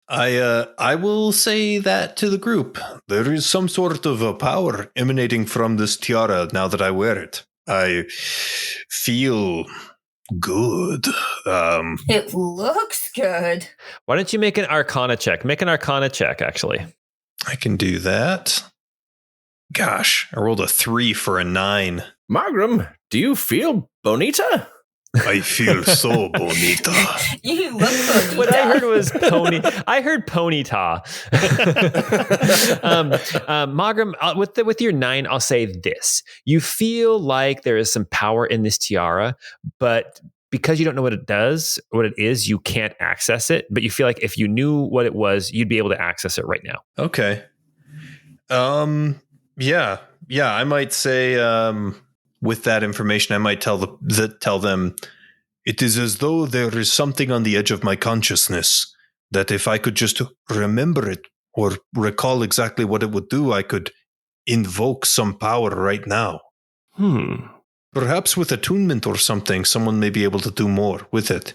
I will say that to the group. There is some sort of a power emanating from this tiara now that I wear it. I feel good. It looks good. Why don't you make an Arcana check? Make an Arcana check, actually. I can do that. Gosh, I rolled a 3 for a 9. Margram, do you feel bonita? I feel so bonita. You look bonita. What I heard was pony. I heard ponyta. Magram, with your 9, I'll say this: you feel like there is some power in this tiara, but because you don't know what it is, you can't access it. But you feel like if you knew what it was, you'd be able to access it right now. Okay. Yeah. I might say, with that information, I might tell them it is as though there is something on the edge of my consciousness that if I could just remember it or recall exactly what it would do, I could invoke some power right now. Perhaps with attunement or something, someone may be able to do more with it.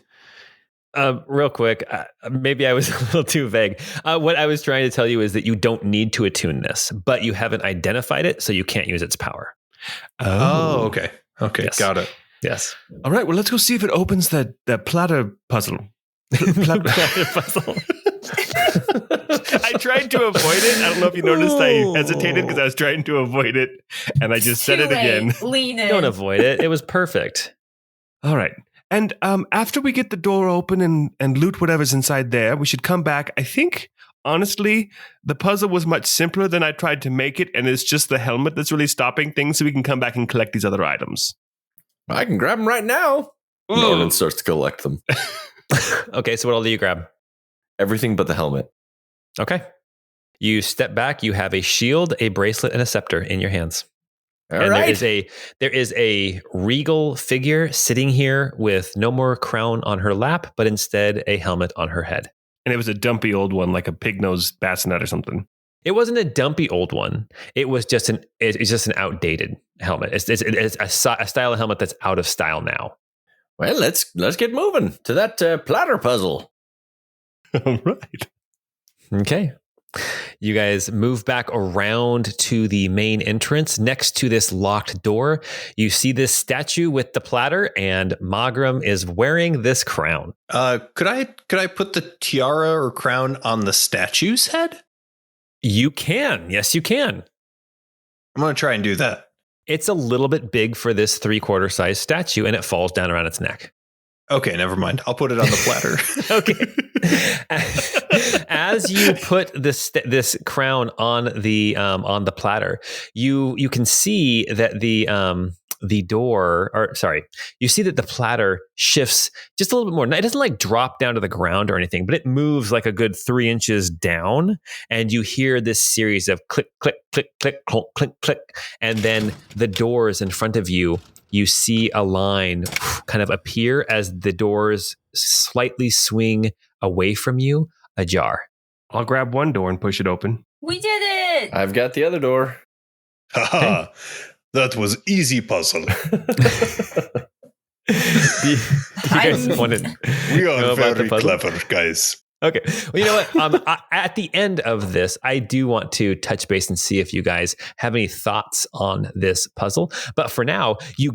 Real quick, maybe I was a little too vague. What I was trying to tell you is that you don't need to attune this, but you haven't identified it, so you can't use its power. Oh, okay. Okay, Yes. got it. Yes. All right, well, let's go see if it opens the platter puzzle. Platter puzzle. I tried to avoid it. I don't know if you noticed I hesitated because I was trying to avoid it, and I just said Too it again. late. Lean in. Don't avoid it. It was perfect. All right. And after we get the door open and loot whatever's inside there, we should come back. I think, honestly, the puzzle was much simpler than I tried to make it, and it's just the helmet that's really stopping things, so we can come back and collect these other items. I can grab them right now. Norman starts to collect them. Okay, so what all do you grab? Everything but the helmet. Okay. You step back. You have a shield, a bracelet, and a scepter in your hands. All and right. there is a regal figure sitting here with no more crown on her lap, but instead a helmet on her head. And it was a dumpy old one, like a pig-nosed bassinet or something. It wasn't a dumpy old one. It was just an outdated helmet. It's a style of helmet that's out of style now. Well, let's get moving to that platter puzzle. All right. Okay. You guys move back around to the main entrance next to this locked door. You see this statue with the platter, and Magram is wearing this crown. Could I put the tiara or crown on the statue's head? You can. Yes, you can. I'm going to try and do that. It's a little bit big for this 3/4 size statue, and it falls down around its neck. Okay, never mind. I'll put it on the platter. Okay. As you put this crown on the platter, you can see that the door, or sorry, you see that the platter shifts just a little bit more. It doesn't like drop down to the ground or anything, but it moves like a good 3 inches down, and you hear this series of click, click, click, click, clunk, click, click, and then the doors in front of you. You see a line kind of appear as the doors slightly swing away from you, ajar. I'll grab one door and push it open. We did it. I've got the other door. Haha, that was easy puzzle. Do you guys want to We know are about the very puzzle? clever, guys. Okay. Well, you know what? At the end of this, I do want to touch base and see if you guys have any thoughts on this puzzle. But for now, you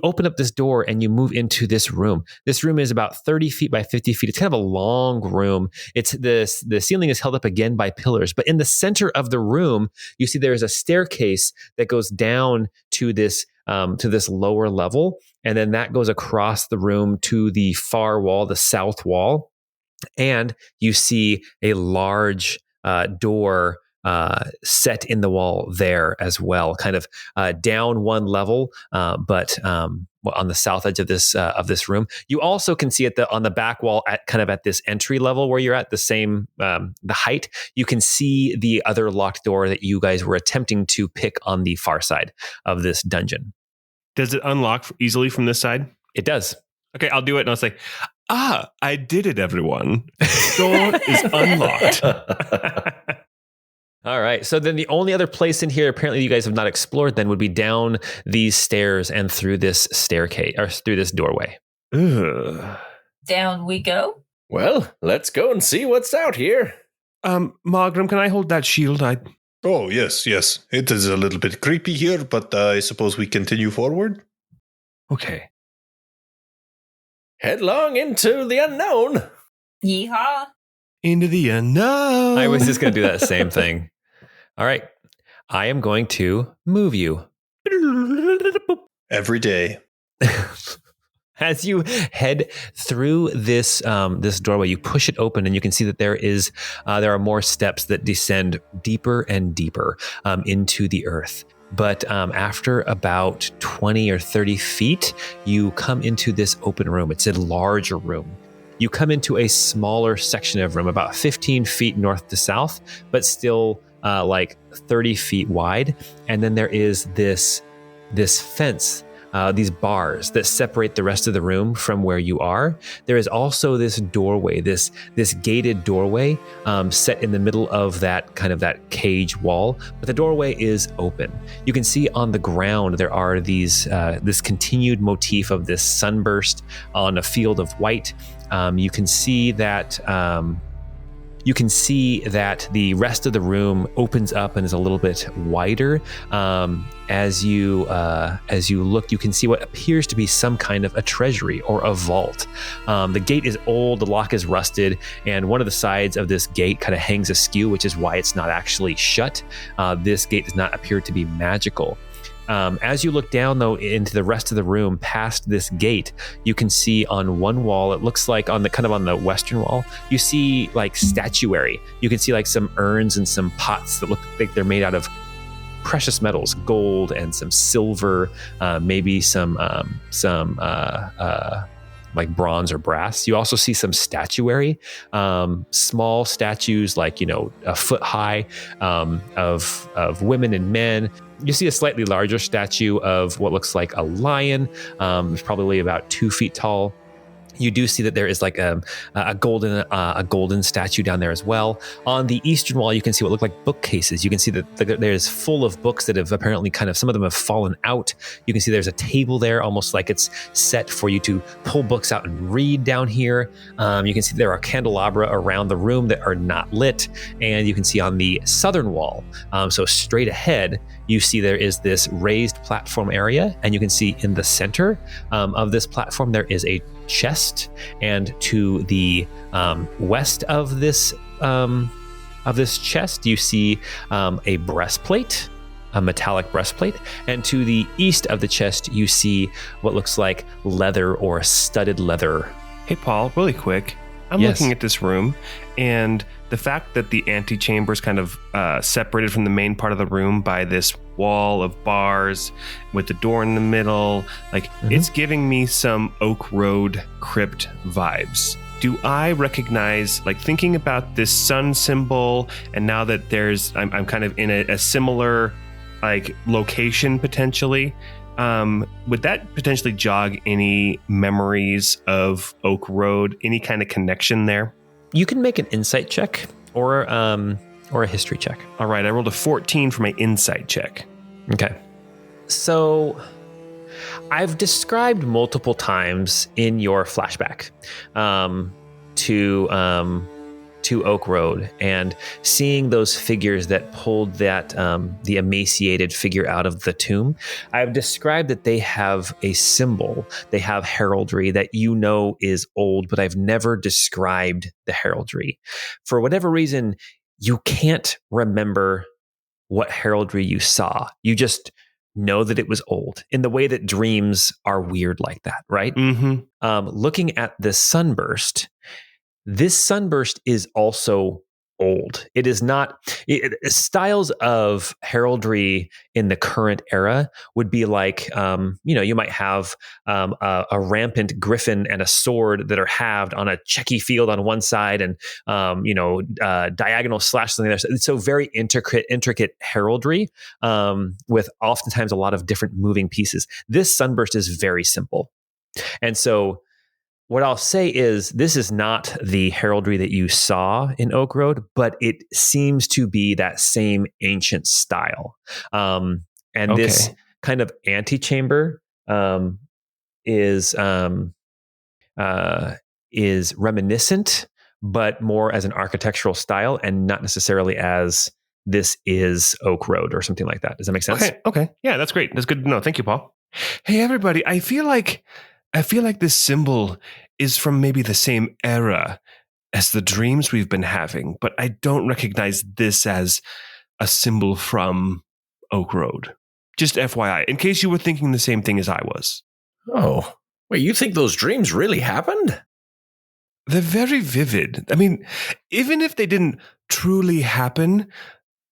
open up this door and you move into this room. This room is about 30 feet by 50 feet. It's kind of a long room. The ceiling is held up again by pillars. But in the center of the room, you see there is a staircase that goes down to this lower level. And then that goes across the room to the far wall, the south wall. And you see a large door set in the wall there as well, kind of down one level, but on the south edge of this room. You also can see on the back wall at this entry level where you're at the same the height. You can see the other locked door that you guys were attempting to pick on the far side of this dungeon. Does it unlock easily from this side? It does. Okay, I'll do it, and I'll say, I did it, everyone. The door is unlocked. All right. So then the only other place in here apparently you guys have not explored then would be down these stairs and through this staircase or through this doorway. Ugh. Down we go. Well, let's go and see what's out here. Margram, can I hold that shield? Oh, yes. It is a little bit creepy here, but I suppose we continue forward. Okay. Headlong into the unknown. Yeehaw. Into the unknown. I was just going to do that same thing. All right. I am going to move you. Every day. As you head through this doorway, you push it open, and you can see that there are more steps that descend deeper and deeper into the earth. But after about 20 or 30 feet, you come into this open room. It's a larger room. You come into a smaller section of room, about 15 feet north to south, but still like 30 feet wide. And then there is this fence, these bars that separate the rest of the room from where you are. There is also this doorway, this gated doorway set in the middle of that cage wall, but the doorway is open. You can see on the ground there are this continued motif of this sunburst on a field of white. You can see that the rest of the room opens up and is a little bit wider. As you look, you can see what appears to be some kind of a treasury or a vault. The gate is old, the lock is rusted, and one of the sides of this gate kind of hangs askew, which is why it's not actually shut. This gate does not appear to be magical. As you look down, though, into the rest of the room past this gate, you can see on one wall, it looks like on the western wall, you see like statuary. You can see like some urns and some pots that look like they're made out of precious metals, gold and some silver, maybe some like bronze or brass. You also see some statuary, small statues like, a foot high, of women and men. You see a slightly larger statue of what looks like a lion. It's probably about 2 feet tall. You do see that there is like a golden statue down there as well. On the eastern wall, you can see what look like bookcases. You can see that there's full of books that have apparently some of them have fallen out. You can see there's a table there, almost like it's set for you to pull books out and read down here. You can see there are candelabra around the room that are not lit. And you can see on the southern wall, so straight ahead, you see there is this raised platform area. And you can see in the center of this platform, there is a chest, and to the west of this chest, you see a breastplate, a metallic breastplate, and to the east of the chest, you see what looks like leather or studded leather. Hey, Paul, really quick. I'm looking at this room, and the fact that the antechamber is kind of separated from the main part of the room by this wall of bars with the door in the middle, it's giving me some Oak Road crypt vibes. Do I recognize, thinking about this sun symbol, and now that I'm kind of in a similar location potentially, would that potentially jog any memories of Oak Road? Any kind of connection there? You can make an insight check or a history check. All right, I rolled a 14 for my insight check. Okay. So I've described multiple times in your flashback to Oak Road, and seeing those figures that pulled the emaciated figure out of the tomb. I've described that they have a symbol, they have heraldry that is old, but I've never described the heraldry. For whatever reason, you can't remember what heraldry you saw. You just know that it was old, in the way that dreams are weird like that, right? Mm-hmm. Looking at this sunburst is also old. It is not styles of heraldry in the current era would be like, you might have a rampant griffin and a sword that are halved on a checky field on one side, and diagonal slash on the other side. So very intricate heraldry with oftentimes a lot of different moving pieces. This sunburst is very simple, and so. What I'll say is this is not the heraldry that you saw in Oak Road, but it seems to be that same ancient style. This kind of antechamber is reminiscent, but more as an architectural style and not necessarily as this is Oak Road or something like that. Does that make sense? Okay. Yeah, that's great. That's good to know. Thank you, Paul. Hey, everybody. I feel like this symbol is from maybe the same era as the dreams we've been having, but I don't recognize this as a symbol from Oak Road. Just FYI, in case you were thinking the same thing as I was. Oh, wait, you think those dreams really happened? They're very vivid. I mean, even if they didn't truly happen,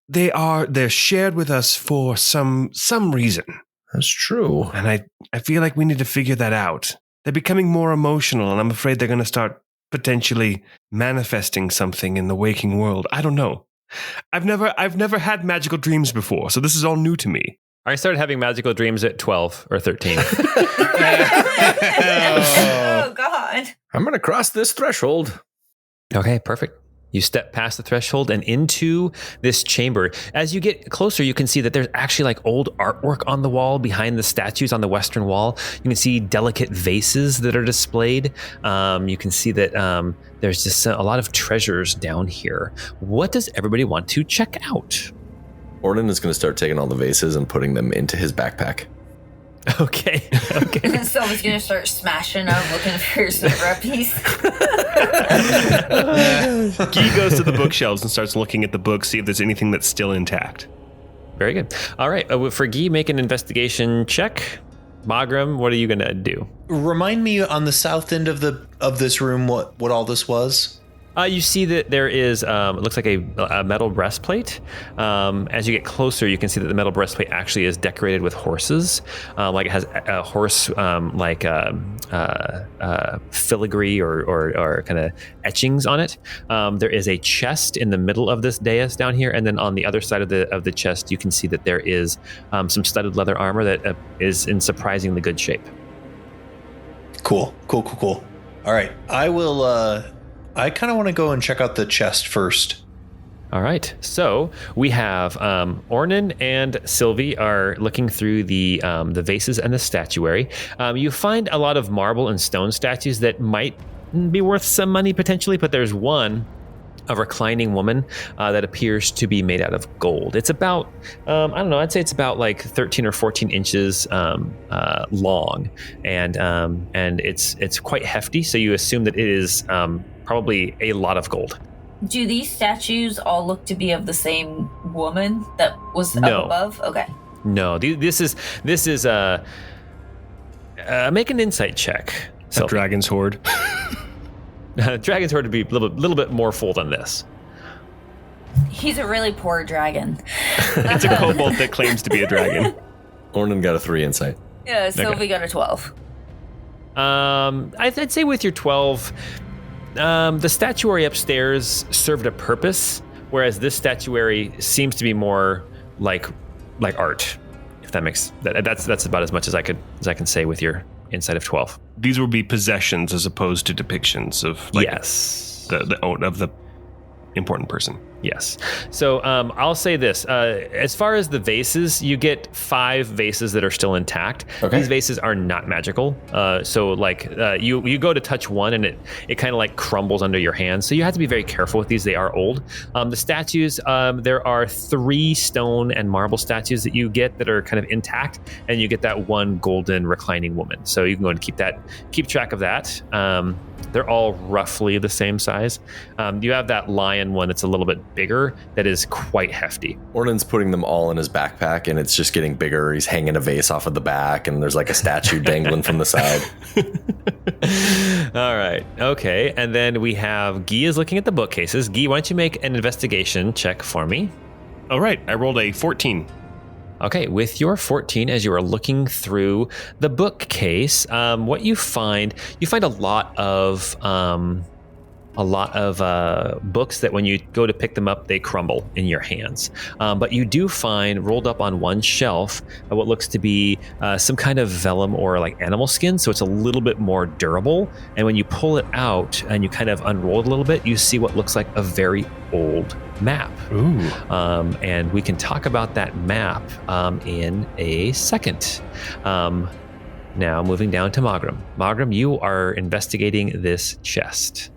they're shared with us for some reason. That's true. And I feel like we need to figure that out. They're becoming more emotional, and I'm afraid they're going to start potentially manifesting something in the waking world. I don't know. I've never had magical dreams before, so this is all new to me. I started having magical dreams at 12 or 13. Oh, God. I'm going to cross this threshold. Okay, perfect. You step past the threshold and into this chamber. As you get closer, you can see that there's actually like old artwork on the wall behind the statues on the western wall. You can see delicate vases that are displayed. You can see that there's just a lot of treasures down here. What does everybody want to check out? Ornan is going to start taking all the vases and putting them into his backpack. Okay. And someone's going to start smashing up looking for some ruppies. Guy goes to the bookshelves and starts looking at the books, see if there's anything that's still intact. Very good. All right. For Guy, make an investigation check. Magram, what are you going to do? Remind me on the south end of this room what all this was. You see that there is, it looks like a metal breastplate. As you get closer, you can see that the metal breastplate actually is decorated with horses. Like it has a horse, filigree or kind of etchings on it. There is a chest in the middle of this dais down here, and then on the other side of the chest, you can see that there is some studded leather armor that is in surprisingly good shape. Cool. All right, I will. I kind of want to go and check out the chest first. All right. So we have Ornan and Sylvie are looking through the vases and the statuary. You find a lot of marble and stone statues that might be worth some money potentially, but there's one, a reclining woman that appears to be made out of gold. It's about, I'd say it's about like 13 or 14 inches long, and it's quite hefty. So you assume that it is probably a lot of gold. Do these statues all look to be of the same woman that was up above? Okay. No, this is make an insight check. A dragon's hoard. Dragon's hoard would be a little bit more full than this. He's a really poor dragon. It's a kobold that claims to be a dragon. Ornan got a 3 insight. Yeah, Sylvie got a 12. I'd say with your 12, the statuary upstairs served a purpose, whereas this statuary seems to be more like art. If that makes that's about as much as I can say with your insight of 12. These will be possessions as opposed to depictions of yes, of the important person. Yes. So I'll say this. As far as the vases, you get 5 vases that are still intact. Okay. These vases are not magical. So you go to touch one and it kind of like crumbles under your hand. So you have to be very careful with these. They are old. The statues, there are 3 stone and marble statues that you get that are kind of intact, and you get that one golden reclining woman. So you can go and keep track of that. They're all roughly the same size. You have that lion one that's a little bit bigger that is quite hefty. Ornan's putting them all in his backpack, and it's just getting bigger. He's hanging a vase off of the back, and there's like a statue dangling from the side. All right. Okay. And then we have Guy is looking at the bookcases. Guy, why don't you make an investigation check for me? All right, I rolled a 14. Okay, with your 14, as you are looking through the bookcase, what you find a lot of books that when you go to pick them up, they crumble in your hands. But you do find rolled up on one shelf what looks to be some kind of vellum or like animal skin, so it's a little bit more durable. And when you pull it out and you kind of unroll it a little bit, you see what looks like a very old map. Ooh. And we can talk about that map in a second. Now moving down to Magram. Magram, you are investigating this chest.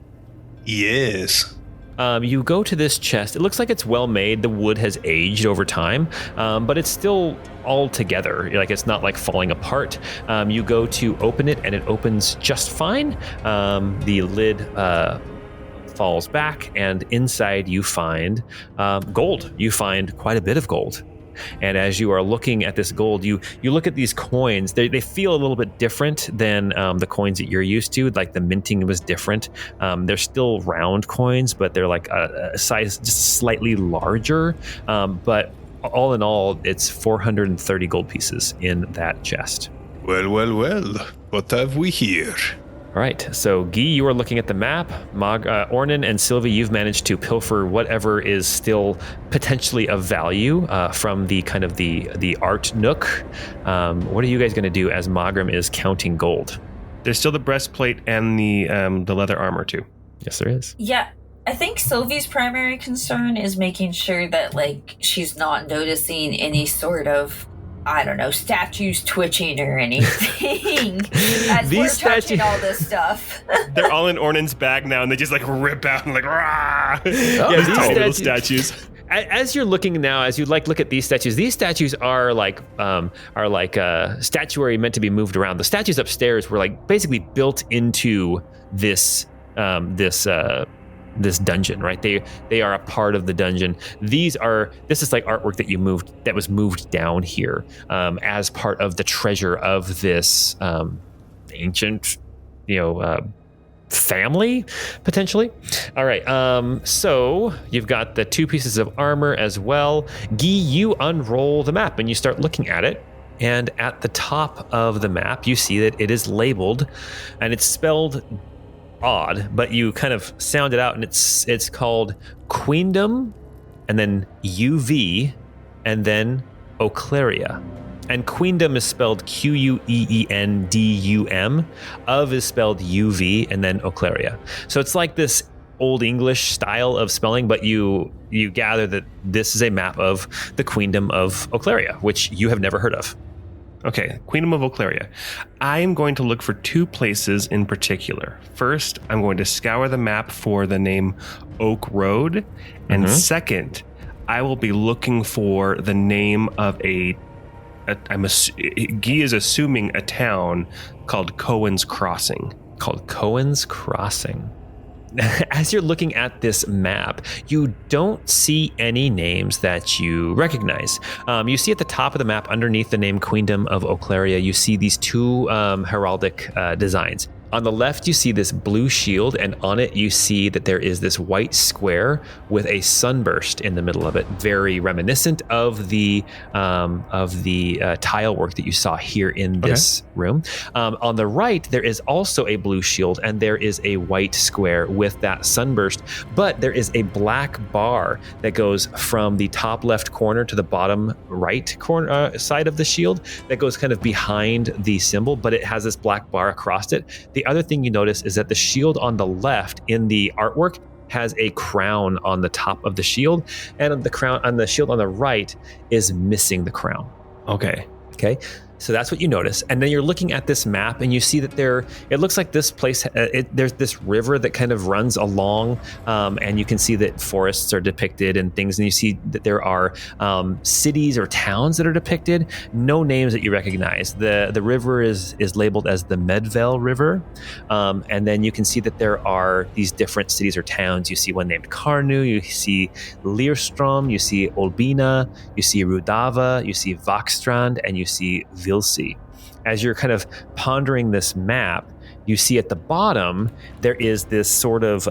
Yes. You go to this chest. It looks like it's well made. The wood has aged over time, but it's still all together. Like it's not like falling apart. You go to open it, and it opens just fine. The lid falls back, and inside you find gold. You find quite a bit of gold. And as you are looking at this gold, you look at these coins. They feel a little bit different than the coins that you're used to. Like the minting was different. They're still round coins, but they're like a size just slightly larger. But all in all, it's 430 gold pieces in that chest. Well. What have we here? All right, so Guy, you are looking at the map. Ornan and Sylvie, you've managed to pilfer whatever is still potentially of value from the kind of the art nook. What are you guys going to do as Magram is counting gold? There's still the breastplate and the leather armor too. Yes, there is. Yeah, I think Sylvie's primary concern is making sure that, like, she's not noticing any sort of, I don't know, statues twitching or anything as we're touching all this stuff. They're all in Ornan's bag now, and they just like rip out and like, rah! Yeah, these little statues. As you're looking now, as you look at these statues are like statuary meant to be moved around. The statues upstairs were like basically built into this dungeon, right? They are a part of the dungeon. This is like artwork that was moved down here as part of the treasure of this ancient, family, potentially. All right, so you've got the 2 pieces of armor as well. Guy, you unroll the map and you start looking at it. And at the top of the map, you see that it is labeled, and it's spelled odd, but you kind of sound it out, and it's called Queendom, and then UV, and then Oclaria. And Queendom is spelled Queendum. Of is spelled UV, and then Oclaria. So it's like this Old English style of spelling, but you gather that this is a map of the Queendom of Oclaria, which you have never heard of. Okay, Queendom of Oclaria. I am going to look for 2 places in particular. First, I'm going to scour the map for the name Oak Road. And second, I will be looking for the name of Guy is assuming a town called Cohen's Crossing. Called Cohen's Crossing. As you're looking at this map, you don't see any names that you recognize. You see at the top of the map, underneath the name Queendom of Oclaria, you see these 2 heraldic designs. On the left, you see this blue shield, and on it, you see that there is this white square with a sunburst in the middle of it, very reminiscent of the tile work that you saw here in this room. On the right, there is also a blue shield, and there is a white square with that sunburst, but there is a black bar that goes from the top left corner to the bottom right corner side of the shield that goes kind of behind the symbol, but it has this black bar across it. The other thing you notice is that the shield on the left in the artwork has a crown on the top of the shield, and the crown on the shield on the right is missing the crown. Okay. So that's what you notice. And then you're looking at this map and you see that it looks like this place, there's this river that kind of runs along, and you can see that forests are depicted and things. And you see that there are cities or towns that are depicted, no names that you recognize. The river is labeled as the Medvel River. And then you can see that there are these different cities or towns. You see one named Karnu, you see Leerstrom, you see Olbina, you see Rudava, you see Vakstrand, and you see Vilsi. As you're kind of pondering this map, you see at the bottom, there is this sort of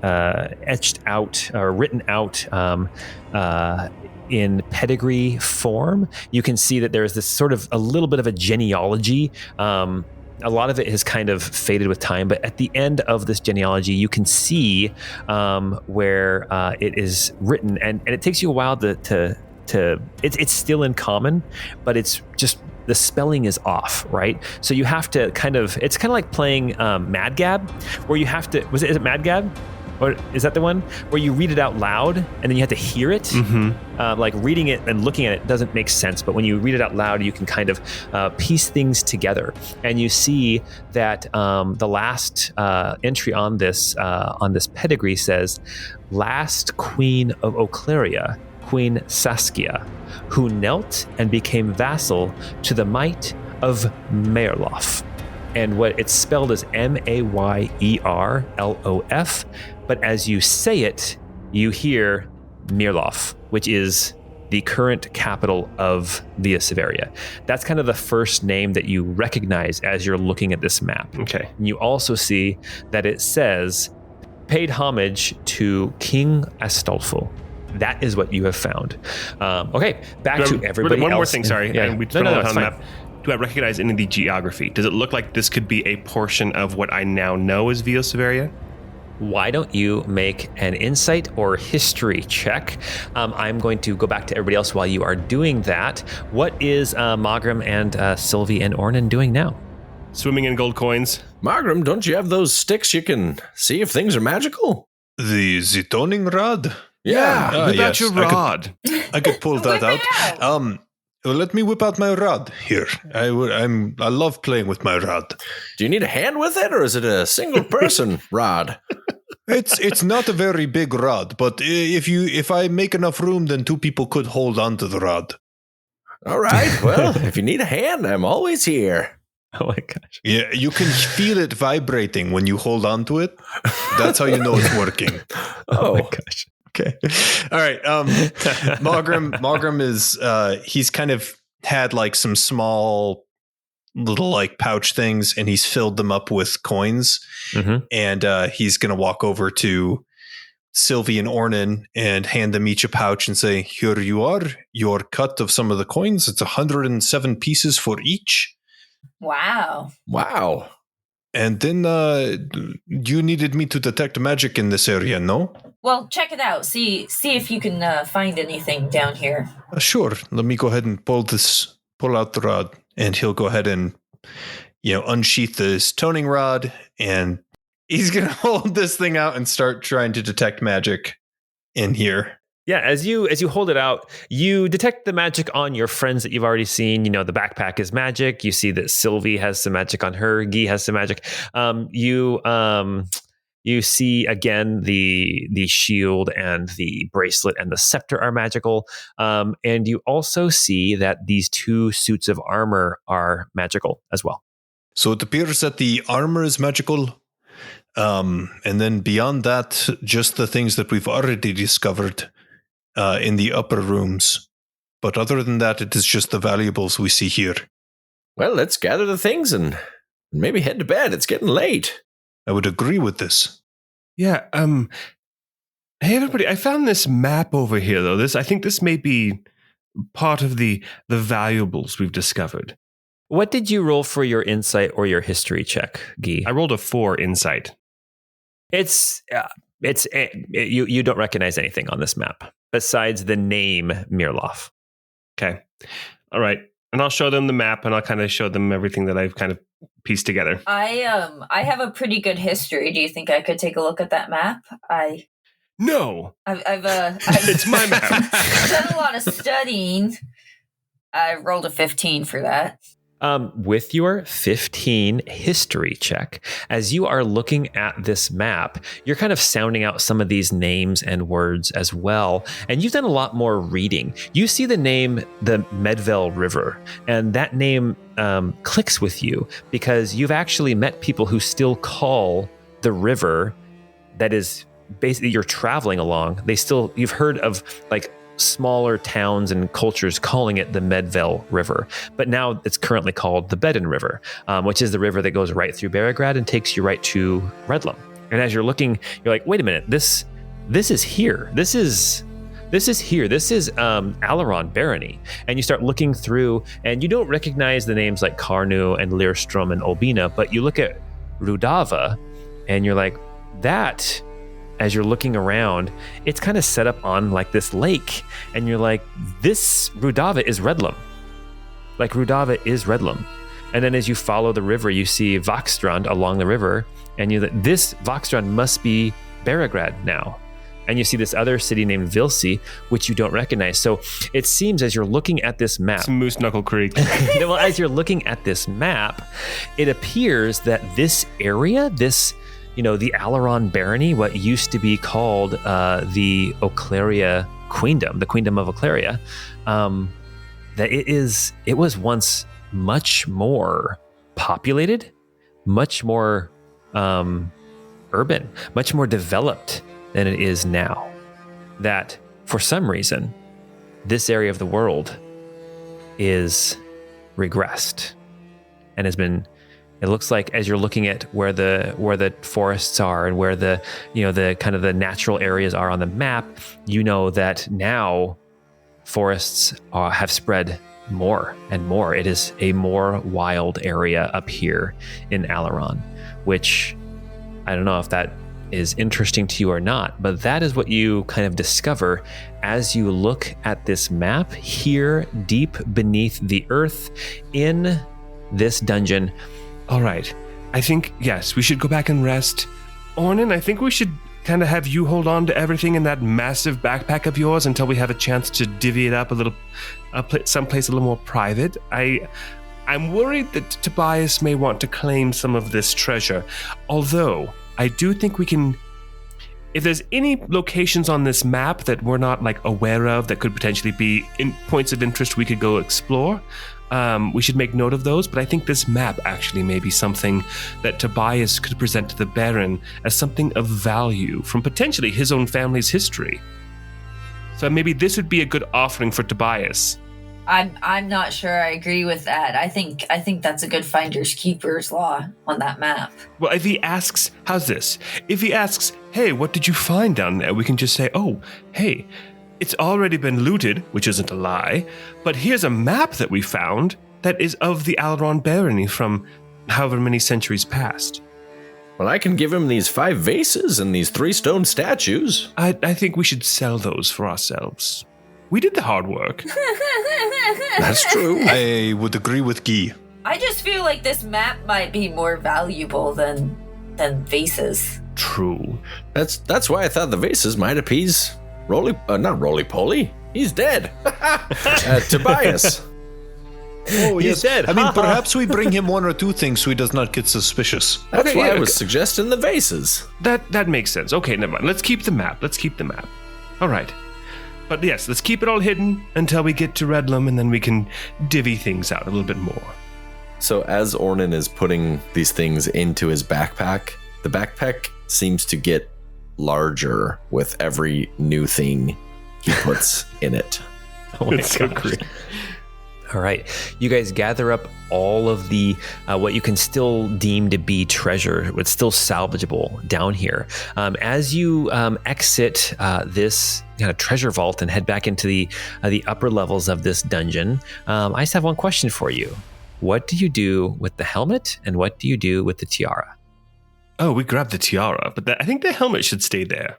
etched out or written out in pedigree form. You can see that there is this sort of a little bit of a genealogy. A lot of it has kind of faded with time, but at the end of this genealogy, you can see where it is written, and it takes you a while to it's still in common, but it's just the spelling is off, right? So you have to it's kind of like playing Mad Gab, where you have to, is it Mad Gab? Or is that the one where you read it out loud and then you have to hear it? Mm-hmm. Like reading it and looking at it doesn't make sense, but when you read it out loud, you can kind of piece things together. And you see that the last entry on this pedigree says, "Last Queen of Oclaria, Queen Saskia, who knelt and became vassal to the might of Mayerlof." And what it's spelled as Mayerlof, but as you say it, you hear Mirlof, which is the current capital of Via Severia. That's kind of the first name that you recognize as you're looking at this map. Okay. And you also see that it says, "Paid homage to King Astolfo." That is what you have found. Okay, back to everybody else. One more thing, sorry. Yeah. We spent a lot of time on the fine. map. Do I recognize any of the geography? Does it look like this could be a portion of what I now know as Via Severia? Why don't you make an insight or history check? I'm going to go back to everybody else while you are doing that. What is Magram and Sylvie and Ornan doing now? Swimming in gold coins. Margrim, don't you have those sticks you can see if things are magical? The Zitoning rod. Yeah. Without yes, your rod. I could pull that Whip it out. Well, let me whip out my rod here. I love playing with my rod. Do you need a hand with it, or is it a single person rod? It's not a very big rod, but if I make enough room, then two people could hold onto the rod. All right. Well, if you need a hand, I'm always here. Oh my gosh. Yeah, you can feel it vibrating when you hold onto it. That's how you know it's working. Oh my gosh. Okay. All right. Magram is he's kind of had like some small little like pouch things, and he's filled them up with coins. Mm-hmm. And he's gonna walk over to Sylvie and Ornan and hand them each a pouch and say, "Here you are, your cut of some of the coins. It's 107 pieces for each." Wow. Wow. And then you needed me to detect magic in this area, no? Well, check it out. See if you can find anything down here. Sure. Let me go ahead and pull out the rod, and he'll go ahead and unsheath this toning rod, and he's gonna hold this thing out and start trying to detect magic in here. Yeah, as you hold it out, you detect the magic on your friends that you've already seen. You know, the backpack is magic. You see that Sylvie has some magic on her. Guy has some magic. You see again the shield and the bracelet and the scepter are magical. And you also see that these two suits of armor are magical as well. So it appears that the armor is magical. And then beyond that, just the things that we've already discovered in the upper rooms. But other than that, it is just the valuables we see here. Well, let's gather the things and maybe head to bed. It's getting late. I would agree with this. Yeah. Hey, everybody! I found this map over here, though. I think this may be part of the valuables we've discovered. What did you roll for your insight or your history check, Guy? I rolled a 4 insight. You don't recognize anything on this map besides the name Mirlof. Okay. All right. And I'll show them the map, and I'll kind of show them everything that I've kind of pieced together. I have a pretty good history. Do you think I could take a look at that map? No. I've It's my map. done a lot of studying. I rolled a 15 for that. With your 15 history check, as you are looking at this map, you're kind of sounding out some of these names and words as well. And you've done a lot more reading. You see the name, the Medvel River, and that name clicks with you because you've actually met people who still call the river that is basically you're traveling along. You've heard of like smaller towns and cultures calling it the Medvel River, but now it's currently called the Bedin River, which is the river that goes right through Beregrad and takes you right to Redlum. And as you're looking, you're like, wait a minute, this is here. This is here. This is Alaron Barony. And you start looking through, and you don't recognize the names like Carnu and Learstrom and Olbina, but you look at Rudava, and you're like, that. As you're looking around, it's kind of set up on like this lake, and you're like, this Rudava is Redlum. Like Rudava is Redlum. And then as you follow the river, you see Vaxstrand along the river, and you're like, this Vaxstrand must be Beregrad now. And you see this other city named Vilsi, which you don't recognize. So it seems as you're looking at this map, It's Moose Knuckle Creek. well, as you're looking at this map, it appears that this area, the Alaron Barony, what used to be called the Oclaria Queendom, the Queendom of Oclaria, that it was once much more populated, much more urban, much more developed than it is now. That for some reason, this area of the world is regressed and has been. It looks like as you're looking at where the forests are and where the kind of the natural areas are on the map, you know that now forests have spread more and more. It is a more wild area up here in Alaron, which I don't know if that is interesting to you or not, but that is what you kind of discover as you look at this map here deep beneath the earth in this dungeon. All right. I think, yes, we should go back and rest. Ornan, I think we should kind of have you hold on to everything in that massive backpack of yours until we have a chance to divvy it up a little, someplace a little more private. I'm worried that Tobias may want to claim some of this treasure, although I do think we can. If there's any locations on this map that we're not like aware of that could potentially be in points of interest we could go explore, we should make note of those. But I think this map actually may be something that Tobias could present to the Baron as something of value from potentially his own family's history. So maybe this would be a good offering for Tobias. I'm not sure I agree with that. I think that's a good finders keepers law on that map. Well, if he asks, how's this? If he asks, hey, what did you find down there? We can just say, oh, hey, it's already been looted, which isn't a lie, but here's a map that we found that is of the Alaron Barony from however many centuries past. Well, I can give him these 5 vases and these 3 stone statues. I think we should sell those for ourselves. We did the hard work. That's true. I would agree with Guy. I just feel like this map might be more valuable than vases. True. That's why I thought the vases might appease not Roly-Poly. He's dead. Tobias. Oh, He's dead. I mean, perhaps we bring him 1 or 2 things so he does not get suspicious. That's why I was suggesting the vases. That makes sense. Okay, never mind. Let's keep the map. All right. But yes, let's keep it all hidden until we get to Redlum, and then we can divvy things out a little bit more. So as Ornan is putting these things into his backpack, the backpack seems to get larger with every new thing he puts in it. Oh my It's so gosh. great. All right. You guys gather up all of the what you can still deem to be treasure, what's still salvageable down here. As you exit this kind of treasure vault and head back into the upper levels of this dungeon, I just have one question for you. What do you do with the helmet, and what do you do with the tiara? Oh, we grabbed the tiara, but I think the helmet should stay there.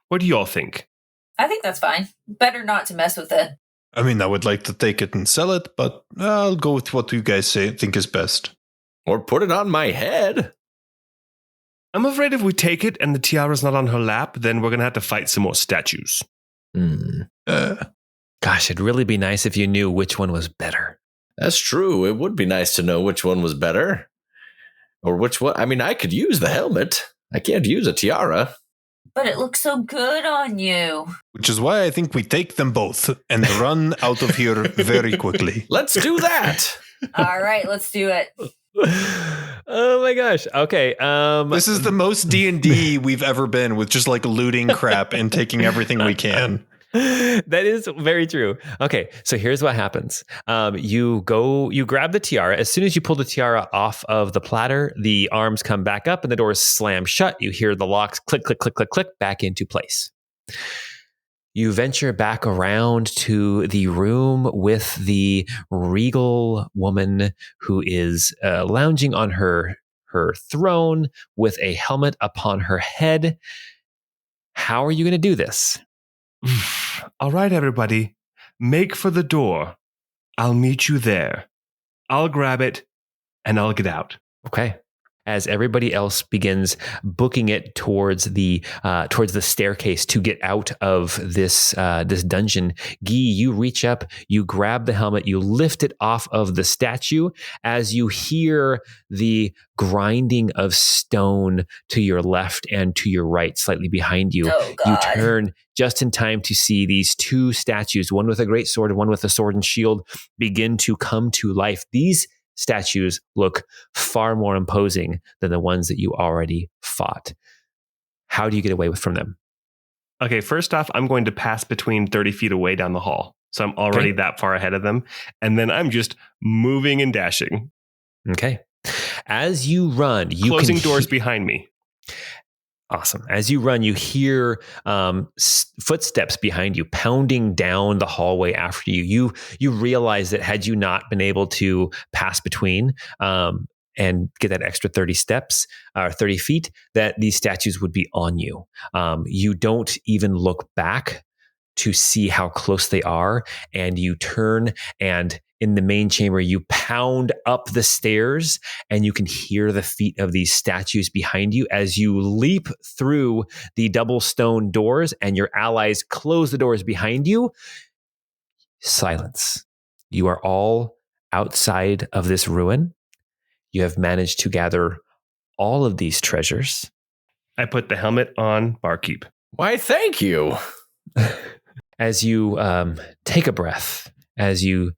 What do you all think? I think that's fine. Better not to mess with it. I mean, I would like to take it and sell it, but I'll go with what you guys think is best. Or put it on my head. I'm afraid if we take it and the tiara's not on her lap, then we're going to have to fight some more statues. Gosh, it'd really be nice if you knew which one was better. That's true. It would be nice to know which one was better. Or which one. I mean, I could use the helmet. I can't use a tiara. But it looks so good on you. Which is why I think we take them both and run out of here very quickly. Let's do that. All right, let's do it. Oh my gosh. Okay. This is the most D&D we've ever been, with just like looting crap and taking everything we can. That is very true. Okay, so here's what happens. You grab the tiara. As soon as you pull the tiara off of the platter, the arms come back up and the doors slam shut. You hear the locks click, click, click, click, click back into place. You venture back around to the room with the regal woman who is lounging on her throne with a helmet upon her head. How are you going to do this? All right, everybody, make for the door. I'll meet you there. I'll grab it and I'll get out. Okay. As everybody else begins booking it towards the staircase to get out of this dungeon, Guy, you reach up, you grab the helmet, you lift it off of the statue. As you hear the grinding of stone to your left and to your right, slightly behind you, you turn just in time to see these two statues, one with a great sword and one with a sword and shield, begin to come to life. These statues look far more imposing than the ones that you already fought. How do you get away from them? Okay, first off, I'm going to pass between 30 feet away down the hall. So I'm already that far ahead of them. And then I'm just moving and dashing. Okay. As you run, you closing doors behind me. Awesome. As you run, you hear footsteps behind you pounding down the hallway after you. You realize that had you not been able to pass between and get that extra 30 steps or 30 feet, that these statues would be on you. You don't even look back to see how close they are, and you turn, and in the main chamber, you pound up the stairs and you can hear the feet of these statues behind you as you leap through the double stone doors and your allies close the doors behind you. Silence. You are all outside of this ruin. You have managed to gather all of these treasures. I put the helmet on Barkeep. Why, thank you. As you take a breath, as you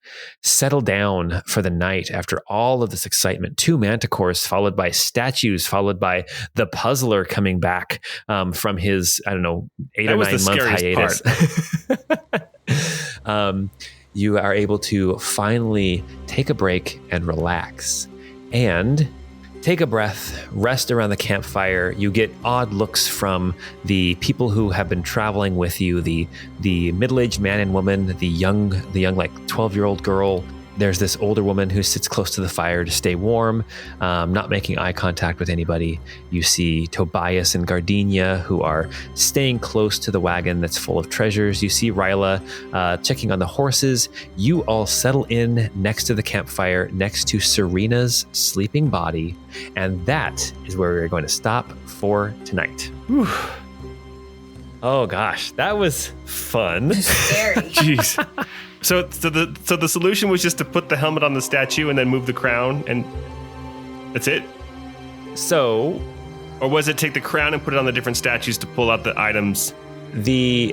settle down for the night after all of this excitement, 2 manticores followed by statues, followed by the puzzler coming back from his, 8 or 9 month hiatus. You are able to finally take a break and relax and take a breath, rest around the campfire. You get odd looks from the people who have been traveling with you, the middle-aged man and woman, the young like 12-year-old girl. There's this older woman who sits close to the fire to stay warm, not making eye contact with anybody. You see Tobias and Gardenia, who are staying close to the wagon that's full of treasures. You see Ryla checking on the horses. You all settle in next to the campfire, next to Serena's sleeping body. And that is where we're going to stop for tonight. Whew. Oh gosh, that was fun. Scary. Jeez. So the solution was just to put the helmet on the statue and then move the crown, and that's it? So, or was it take the crown and put it on the different statues to pull out the items? The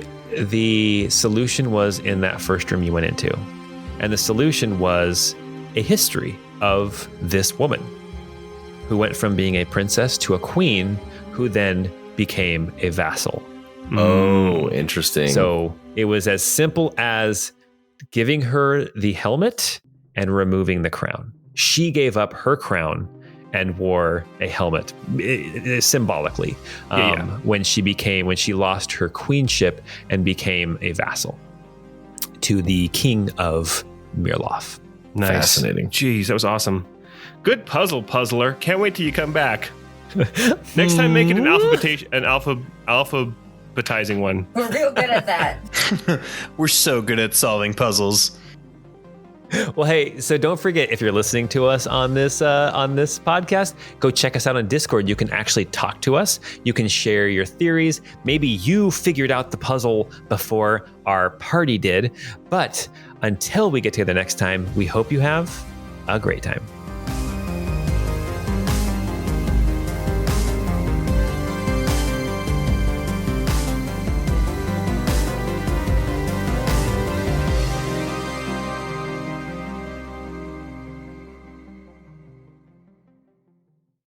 solution was in that first room you went into. And the solution was a history of this woman who went from being a princess to a queen, who then became a vassal. Oh, interesting. So it was as simple as giving her the helmet and removing the crown. She gave up her crown and wore a helmet symbolically when she lost her queenship and became a vassal to the king of Mirloff. Nice. Fascinating. Jeez, that was awesome. Good puzzler. Can't wait till you come back. Next time, make it an alphabetizing one. We're real good at that. We're so good at solving puzzles. Well, hey, so don't forget, if you're listening to us on this podcast, go check us out on Discord. You can actually talk to us. You can share your theories. Maybe you figured out the puzzle before our party did. But until we get together next time, we hope you have a great time.